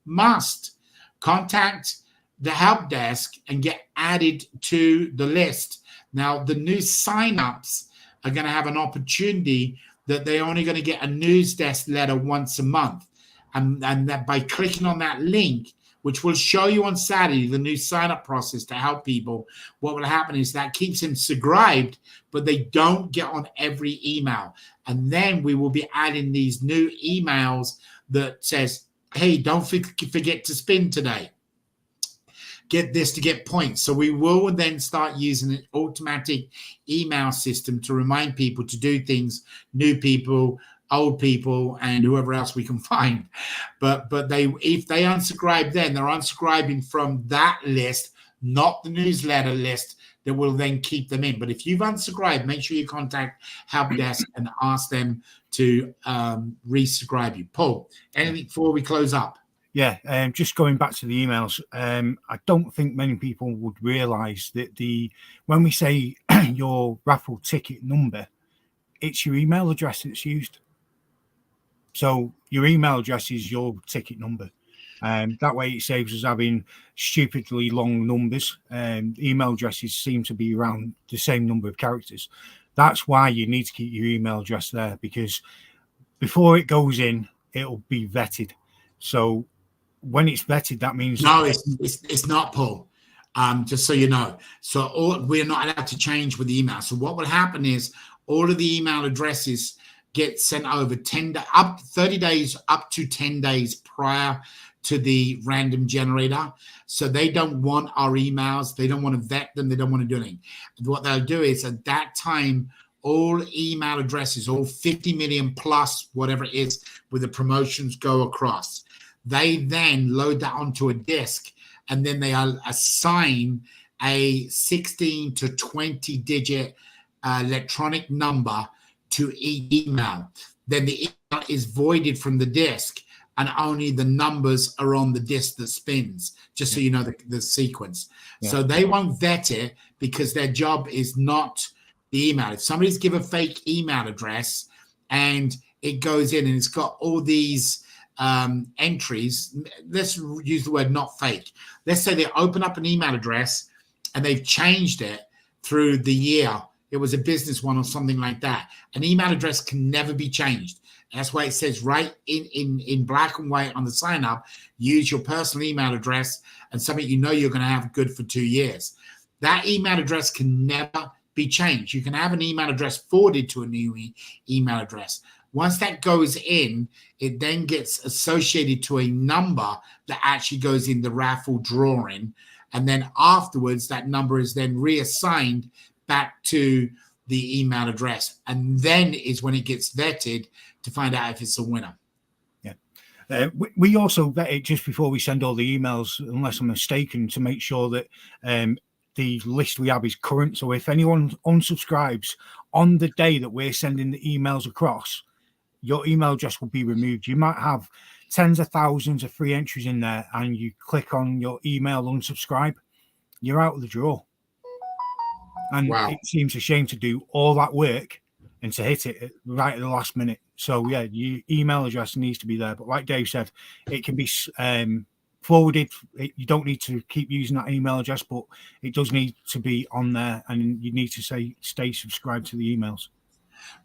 contact the help desk and get added to the list. Now, the new signups are going to have an opportunity that they're only going to get a news desk letter once a month. And that by clicking on that link, which will show you on Saturday the new sign-up process to help people, what will happen is that keeps them subscribed, but they don't get on every email. And then we will be adding these new emails that says, hey, don't forget to spin today. Get this to get points. So we will then start using an automatic email system to remind people to do things, new people, old people, and whoever else we can find. But if they unsubscribe, then they're unsubscribing from that list, not the newsletter list that will then keep them in. But if you've unsubscribed, make sure you contact help desk and ask them to resubscribe you. Paul, anything before we close up? Yeah, just going back to the emails, I don't think many people would realize that when we say your raffle ticket number, it's your email address that's used. So your email address is your ticket number. That way it saves us having stupidly long numbers. Email addresses seem to be around the same number of characters. That's why you need to keep your email address there, because before it goes in, it'll be vetted. So when it's vetted, that means... No, it's not, Paul. Just so you know. So we're not allowed to change with the email. So what will happen is all of the email addresses get sent over 30 days up to 10 days prior to the random generator. So they don't want our emails. They don't want to vet them. They don't want to do anything. What they'll do is at that time, all email addresses, all 50 million plus, whatever it is, with the promotions go across. They then load that onto a disk, and then they assign a 16 to 20 digit electronic number to each email. Then the email is voided from the disk, and only the numbers are on the disk that spins, just so you know the sequence. So they won't vet it because their job is not the email. If somebody's give a fake email address and it goes in and it's got all these entries, let's use the word not fake. Let's say they open up an email address and they've changed it through the year. It was a business one or something like that. An email address can never be changed. That's why it says right in black and white on the sign up, use your personal email address and something you know you're going to have good for 2 years. That email address can never be changed. You can have an email address forwarded to a new email address. Once that goes in, it then gets associated to a number that actually goes in the raffle drawing. And then afterwards, that number is then reassigned back to the email address. And then is when it gets vetted to find out if it's a winner. Yeah. We also vet it just before we send all the emails, unless I'm mistaken, to make sure that the list we have is current. So if anyone unsubscribes on the day that we're sending the emails across, your email address will be removed. You might have tens of thousands of free entries in there, and you click on your email unsubscribe, you're out of the draw. And It seems a shame to do all that work and to hit it right at the last minute. So yeah, your email address needs to be there. But like Dave said, it can be forwarded. You don't need to keep using that email address, but it does need to be on there, and you need to stay subscribed to the emails.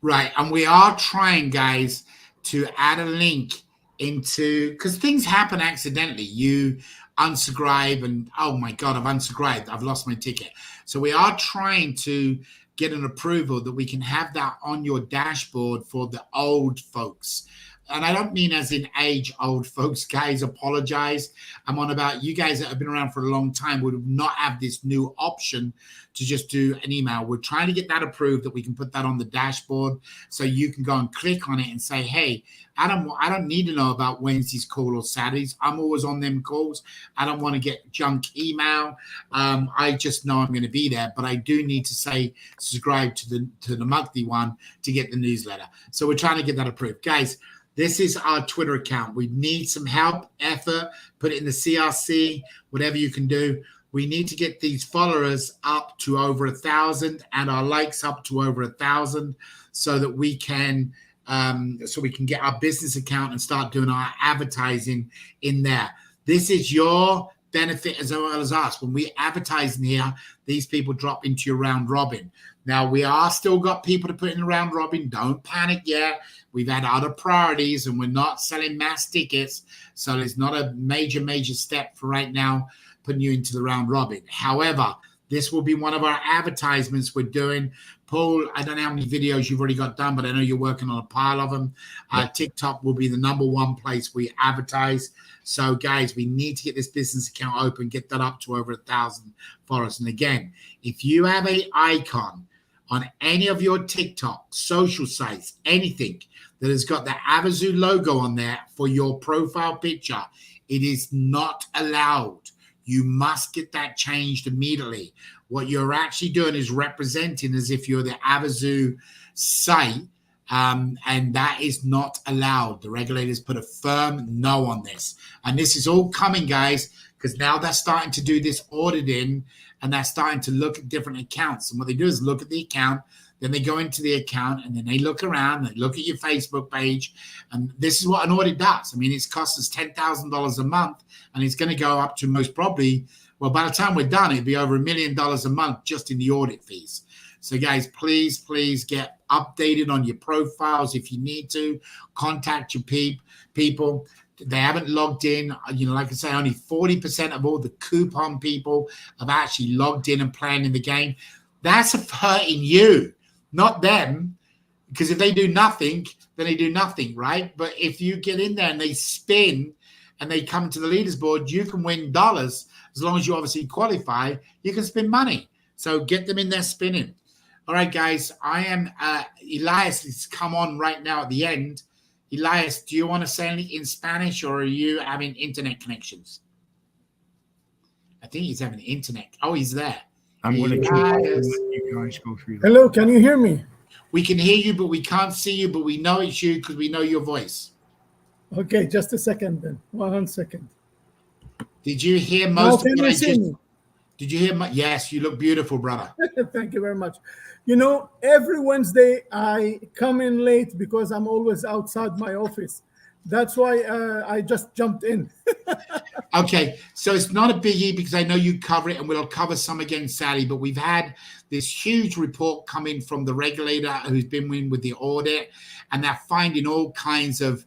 Right. And we are trying, guys, to add a link into, because things happen accidentally. You unsubscribe and, oh my God, I've unsubscribed. I've lost my ticket. So we are trying to get an approval that we can have that on your dashboard for the old folks. And I don't mean as in age old folks, guys, apologize. I'm on about you guys that have been around for a long time would not have this new option to just do an email. We're trying to get that approved that we can put that on the dashboard so you can go and click on it and say, hey, I don't need to know about Wednesday's call or Saturdays. I'm always on them calls. I don't want to get junk email. I just know I'm going to be there, but I do need to say subscribe to the monthly one to get the newsletter. So we're trying to get that approved. Guys, this is our Twitter account. We need some help, effort, put it in the CRC, whatever you can do. We need to get these followers up to over 1,000 and our likes up to over 1,000 so that we can get our business account and start doing our advertising in there. This is your benefit as well as us. When we advertise in here, these people drop into your round robin. Now, we are still got people to put in the round robin. Don't panic yet. We've had other priorities and we're not selling mass tickets. So there's not a major step for right now putting you into the round robin. However, this will be one of our advertisements we're doing. Paul, I don't know how many videos you've already got done, but I know you're working on a pile of them. TikTok will be the #1 place we advertise. So, guys, we need to get this business account open, get that up to over 1,000 followers. And again, if you have an icon on any of your TikTok, social sites, anything that has got the Avazoo logo on there for your profile picture, it is not allowed. You must get that changed immediately. What you're actually doing is representing as if you're the Avazoo site, and that is not allowed. The regulators put a firm no on this. And this is all coming, guys, because now they're starting to do this auditing and they're starting to look at different accounts. And what they do is look at the account, then they go into the account and then they look around, they look at your Facebook page. And this is what an audit does. I mean, it's cost us $10,000 a month and it's going to go up to most probably, well, by the time we're done, it'd be over $1 million a month just in the audit fees. So, guys, please get updated on your profiles if you need to. Contact your people. They haven't logged in. Like I say, only 40% of all the coupon people have actually logged in and playing in the game. That's hurting you, not them. Because if they do nothing, then they do nothing, right? But if you get in there and they spin and they come to the leaders board, you can win dollars. As long as you obviously qualify, you can spin money. So get them in there spinning. All right, guys, I am Elias has come on right now at the end. Elias, do you want to say anything in Spanish, or are you having internet connections? I think he's having internet. Oh, he's there. I'm going to let you guys go through that. Hello, can you hear me? We can hear you, but we can't see you, but we know it's you because we know your voice. Okay, just a second then. 1 second. Did you hear most Now, of can what I you see just... me? Did you hear? Yes, you look beautiful, brother. Thank you very much. You know, every Wednesday I come in late because I'm always outside my office. That's why I just jumped in. Okay, so it's not a biggie because I know you cover it, and we'll cover some again, Sally. But we've had this huge report coming from the regulator who's been in with the audit, and they're finding all kinds of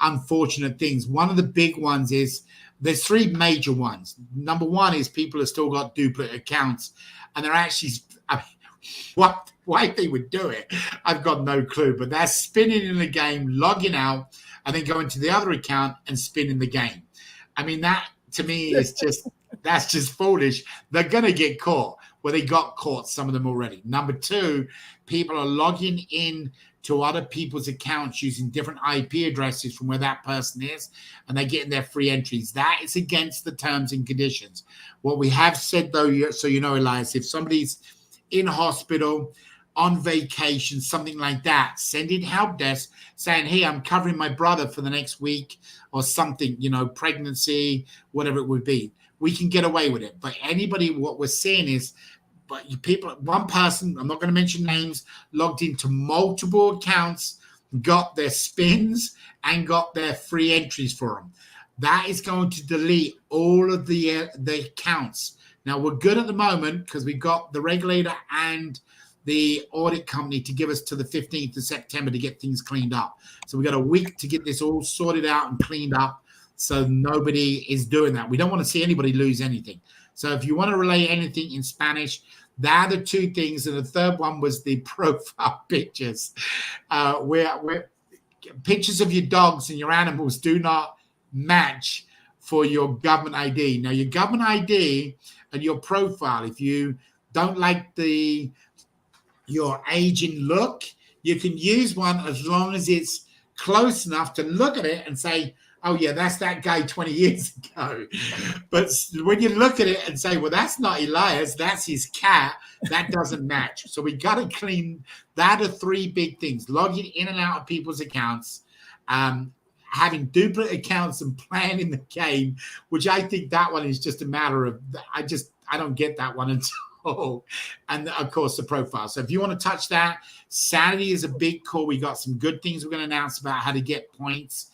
unfortunate things. One of the big ones is there's three major ones. Number one is people have still got duplicate accounts, and they're actually, I mean, why they would do it, I've got no clue. But they're spinning in the game, logging out, and then going to the other account and spinning the game. I mean, that to me is that's just foolish. They're going to get caught. Well, they got caught, some of them already. Number two, people are logging in to other people's accounts using different IP addresses from where that person is, and they're getting their free entries. That is against the terms and conditions. What we have said, though, so you know, Elias, if somebody's in hospital, on vacation, something like that, send in help desk saying, hey, I'm covering my brother for the next week or something, you know, pregnancy, whatever it would be. We can get away with it. But anybody, what we're seeing is, but people, one person, I'm not going to mention names, logged into multiple accounts, got their spins and got their free entries for them. That is going to delete all of the accounts. Now, we're good at the moment because we got the regulator and the audit company to give us to the 15th of September to get things cleaned up. So we got a week to get this all sorted out and cleaned up so nobody is doing that. We don't want to see anybody lose anything. So if you want to relay anything in Spanish, they're the two things. And the third one was the profile pictures, where pictures of your dogs and your animals do not match for your government ID. Now, your government ID and your profile, if you don't like your aging look, you can use one as long as it's close enough to look at it and say, oh yeah, that's that guy 20 years ago. But when you look at it and say, well, that's not Elias, that's his cat, that doesn't match. So we got to clean. That are three big things: logging in and out of people's accounts, having duplicate accounts, and playing the game, which I think that one is just a matter of, I don't get that one until, and of course the profile. So if you want to touch that, Saturday is a big call. We got some good things we're going to announce about how to get points,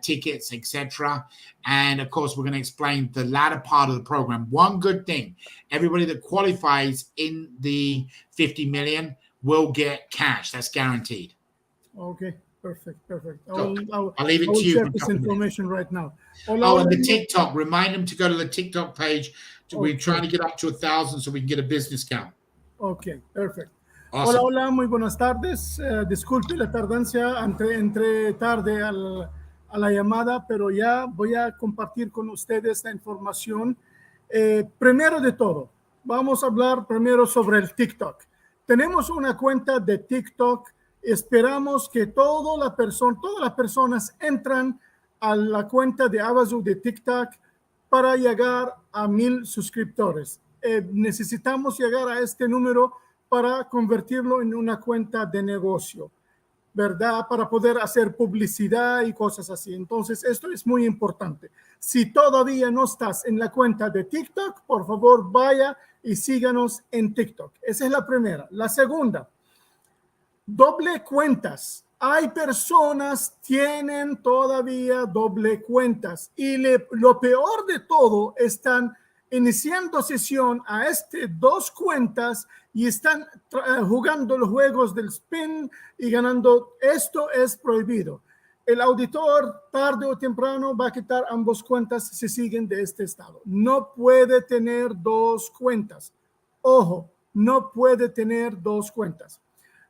tickets, etc. And of course, we're going to explain the latter part of the program. One good thing: everybody that qualifies in the 50 million will get cash. That's guaranteed. Okay, perfect. I'll leave it to you. Share this information right now. Oh, and the TikTok. Remind them to go to the TikTok page. We're trying to get up to 1,000 so we can get a business count. Okay, perfect. Awesome. Hola, muy buenas tardes. Disculpe la tardancia, entré tarde a la llamada, pero ya voy a compartir con ustedes la información. Primero de todo, vamos a hablar primero sobre el TikTok. Tenemos una cuenta de TikTok. Esperamos que todas las personas entran a la cuenta de Avazoo de TikTok para llegar a 1,000 suscriptores. Necesitamos llegar a este número para convertirlo en una cuenta de negocio, ¿verdad? Para poder hacer publicidad y cosas así. Entonces, esto es muy importante. Si todavía no estás en la cuenta de TikTok, por favor, vaya y síganos en TikTok. Esa es la primera. La segunda, doble cuentas. Hay personas que tienen todavía doble cuentas y lo peor de todo, están iniciando sesión a dos cuentas y están jugando los juegos del spin y ganando. Esto es prohibido. El auditor tarde o temprano va a quitar ambas cuentas si siguen de este estado. No puede tener dos cuentas. Ojo, no puede tener dos cuentas.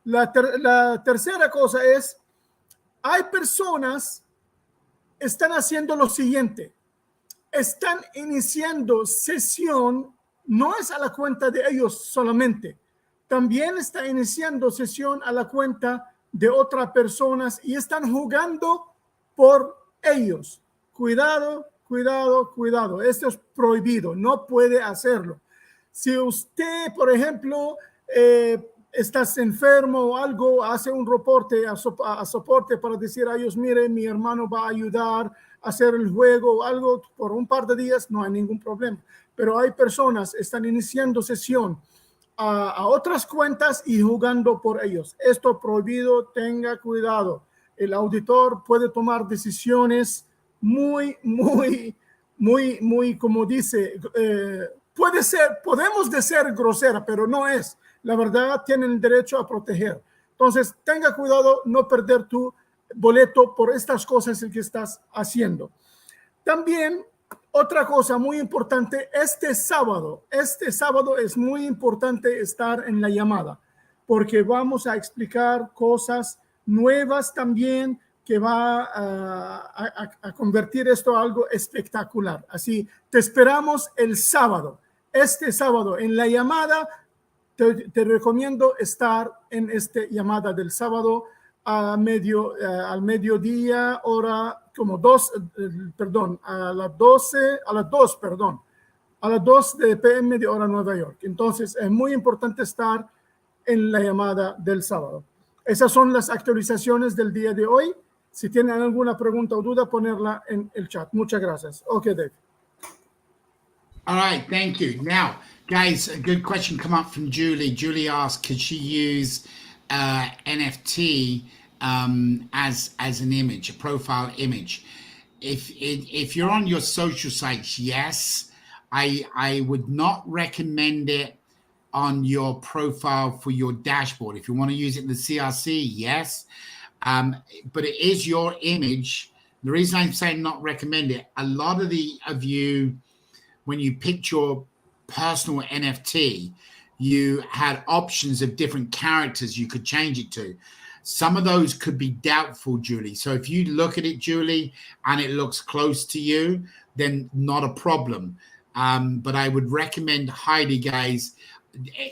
La tercera cosa es, hay personas que están haciendo lo siguiente. Están iniciando sesión, no es a la cuenta de ellos solamente, también está iniciando sesión a la cuenta de otras personas y están jugando por ellos. Cuidado, cuidado, cuidado. Esto es prohibido, no puede hacerlo. Si usted, por ejemplo, estás enfermo o algo, hace un reporte a soporte para decir a ellos, mire, mi hermano va a ayudar a hacer el juego o algo por un par de días, no hay ningún problema. Pero hay personas que están iniciando sesión a otras cuentas y jugando por ellos. Esto prohibido, tenga cuidado. El auditor puede tomar decisiones muy, como dice, podemos decir grosera, pero no es. La verdad, tienen el derecho a proteger. Entonces, tenga cuidado no perder tu boleto por estas cosas que estás haciendo. También, otra cosa muy importante, este sábado es muy importante estar en la llamada, porque vamos a explicar cosas nuevas también que va a convertir esto a algo espectacular. Así, te esperamos el sábado. Este sábado en la llamada, te recomiendo estar en esta llamada del sábado al mediodía, hora como a las 2 de PM de hora Nueva York. Entonces, es muy importante estar en la llamada del sábado. Esas son las actualizaciones del día de hoy. Si tienen alguna pregunta o duda, ponerla en el chat. Muchas gracias. Okay, Dave. All right, thank you. Now, guys, a good question come up from Julie. Julie asked, could she use NFT as an image, a profile image? If you're on your social sites, yes. I would not recommend it on your profile for your dashboard. If you want to use it in the CRC, yes. But it is your image. The reason I'm saying not recommend it, a lot of you, when you picked your personal NFT, you had options of different characters you could change it to. Some of those could be doubtful, Julie. So if you look at it, Julie, and it looks close to you, then not a problem. But I would recommend highly, guys,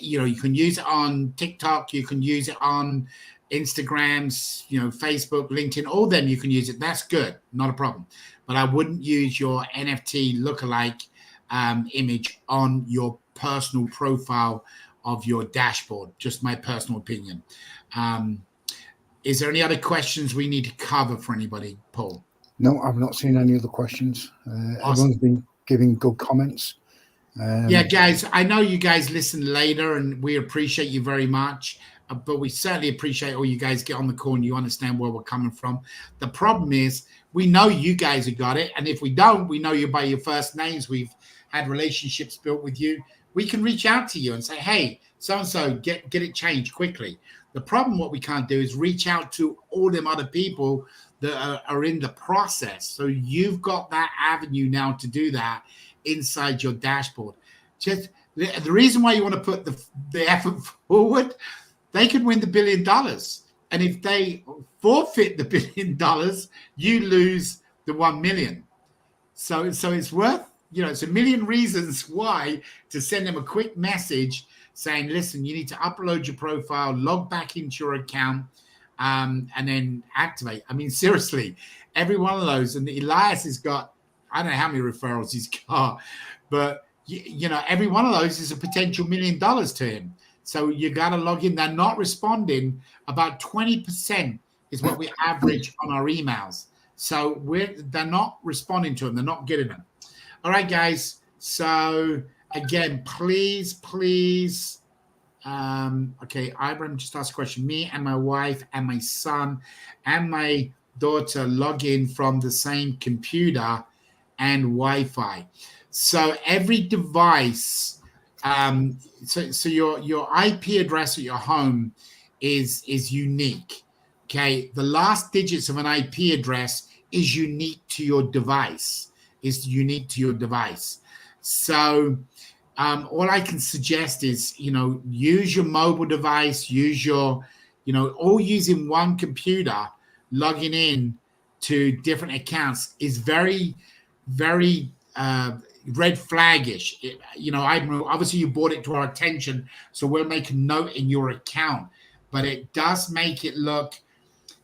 you can use it on TikTok, you can use it on Instagrams, Facebook, LinkedIn, all them you can use it. That's good, not a problem. But I wouldn't use your NFT lookalike image on your personal profile of your dashboard. Just my personal opinion. Is there any other questions we need to cover for anybody, Paul? No, I've not seen any other questions. Awesome. Everyone's been giving good comments. Yeah, guys, I know you guys listen later and we appreciate you very much, but we certainly appreciate all you guys get on the call and you understand where we're coming from. The problem is we know you guys have got it. And if we don't, we know you by your first names. We've had relationships built with you. We can reach out to you and say, hey, so-and-so, get it changed quickly. The problem, what we can't do is reach out to all them other people that are in the process. So you've got that avenue now to do that inside your dashboard. Just the reason why you want to put the effort forward, they could win the $1 billion. And if they forfeit the $1 billion, you lose the 1 million. So it's worth, it's a million reasons why to send them a quick message saying, listen, you need to upload your profile, log back into your account, and then activate. I mean, seriously, every one of those. And Elias has got, I don't know how many referrals he's got, but every one of those is a potential $1 million to him. So you got to log in. They're not responding. About 20% is what we average on our emails. So they're not responding to them. They're not getting them. All right, guys. So again, please. Okay, Ibrahim just asked a question. Me and my wife and my son and my daughter log in from the same computer and Wi-Fi. So every device, so your IP address at your home is unique. Okay, the last digits of an IP address is unique to your device. So all I can suggest is, use your mobile device, use your, all using one computer, logging in to different accounts is very, very red flaggish. Obviously you brought it to our attention, so we'll make a note in your account, but it does make it look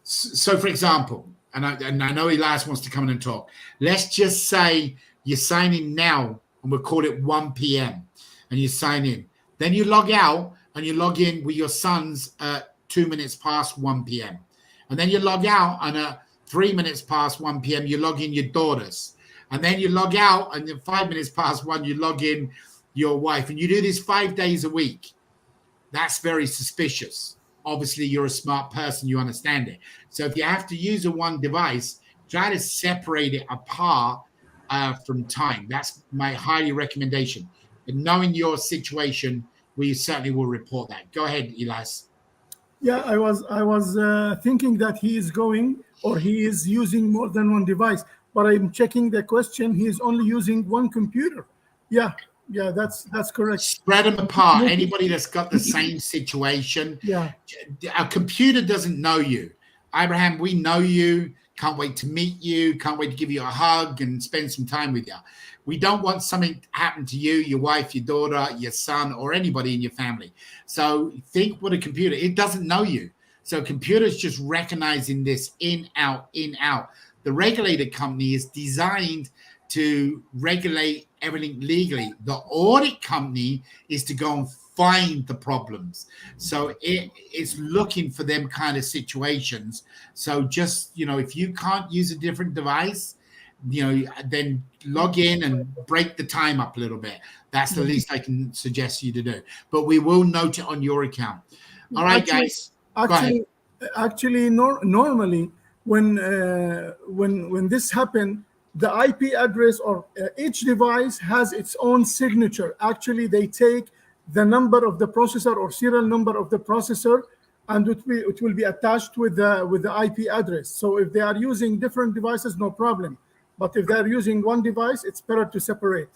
So, for example, and I know Elias wants to come in and talk. Let's just say you sign in now, and we'll call it 1 p.m. and you sign in. Then you log out and you log in with your sons at 2 minutes past 1 p.m. And then you log out, and at 3 minutes past 1 p.m. you log in your daughters. And then you log out, and then 5 minutes past 1 you log in your wife. And you do this 5 days a week. That's very suspicious. Obviously, you're a smart person. You understand it. So if you have to use a one device, try to separate it apart from time. That's my highly recommendation. But knowing your situation, we certainly will report that. Go ahead, Elias. Yeah, I was thinking that he is going, or he is using more than one device, but I'm checking the question. He is only using one computer. Yeah, that's correct. Spread them apart. Anybody that's got the same situation. Yeah. A computer doesn't know you. Abraham, we know you. Can't wait to meet you. Can't wait to give you a hug and spend some time with you. We don't want something to happen to you, your wife, your daughter, your son, or anybody in your family. So think what a computer, it doesn't know you. So computers just recognizing this in, out, in, out. The regulated company is designed to regulate everything legally. The audit company is to go and find the problems. So it's looking for them kind of situations. So just, if you can't use a different device, then log in and break the time up a little bit. That's the least I can suggest you to do. But we will note it on your account. All right, guys. Actually, normally when this happened, the IP address or each device has its own signature. Actually, they take the number of the processor or serial number of the processor, and it will be attached with the IP address. So if they are using different devices, no problem. But if they're using one device, it's better to separate.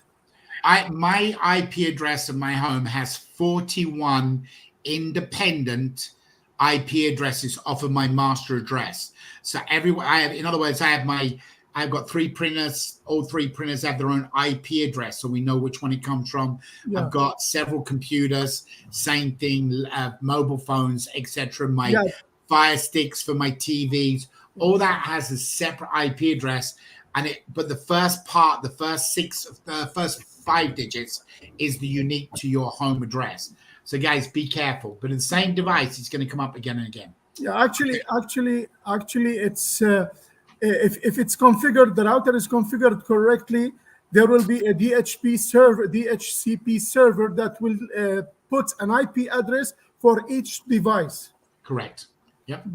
My IP address of my home has 41 independent IP addresses off of my master address. So in other words, I've got 3 printers. All 3 printers have their own IP address, so we know which one it comes from. Yeah. I've got several computers, same thing, mobile phones, etc. My Fire Sticks for my TVs, all that has a separate IP address. But the first 5 digits is the unique to your home address. So guys, be careful. But in the same device, it's going to come up again and again. Yeah, actually, it's if it's configured, the router is configured correctly, there will be a DHCP server that will put an IP address for each device. Correct. Yep.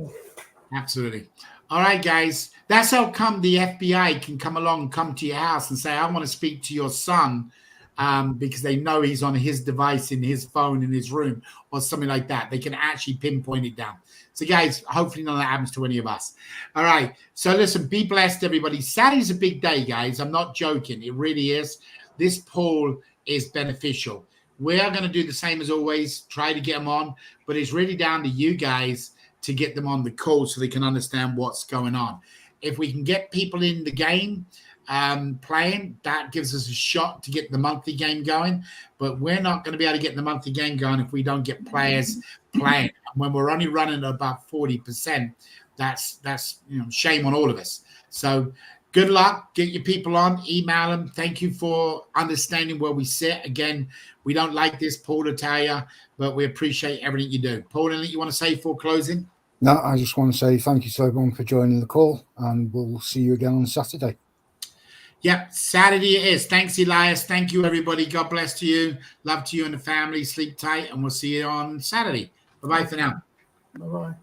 Absolutely. All right, guys. That's how come the FBI can come along, come to your house and say, I want to speak to your son, because they know he's on his device, in his phone, in his room, or something like that. They can actually pinpoint it down. So, guys, hopefully none of that happens to any of us. All right. So, listen, be blessed, everybody. Saturday's a big day, guys. I'm not joking. It really is. This poll is beneficial. We are going to do the same as always, try to get them on, but it's really down to you guys to get them on the call so they can understand what's going on. If we can get people in the game playing, that gives us a shot to get the monthly game going. But we're not going to be able to get the monthly game going if we don't get players playing. And when we're only running at about 40%, that's shame on all of us. So good luck. Get your people on. Email them. Thank you for understanding where we sit. Again, we don't like this, Paul, to tell you, but we appreciate everything you do. Paul, anything you want to say before closing? No, I just want to say thank you to everyone for joining the call, and we'll see you again on Saturday. Yep, Saturday it is. Thanks, Elias. Thank you, everybody. God bless to you. Love to you and the family. Sleep tight, and we'll see you on Saturday. Bye-bye for now. Bye-bye.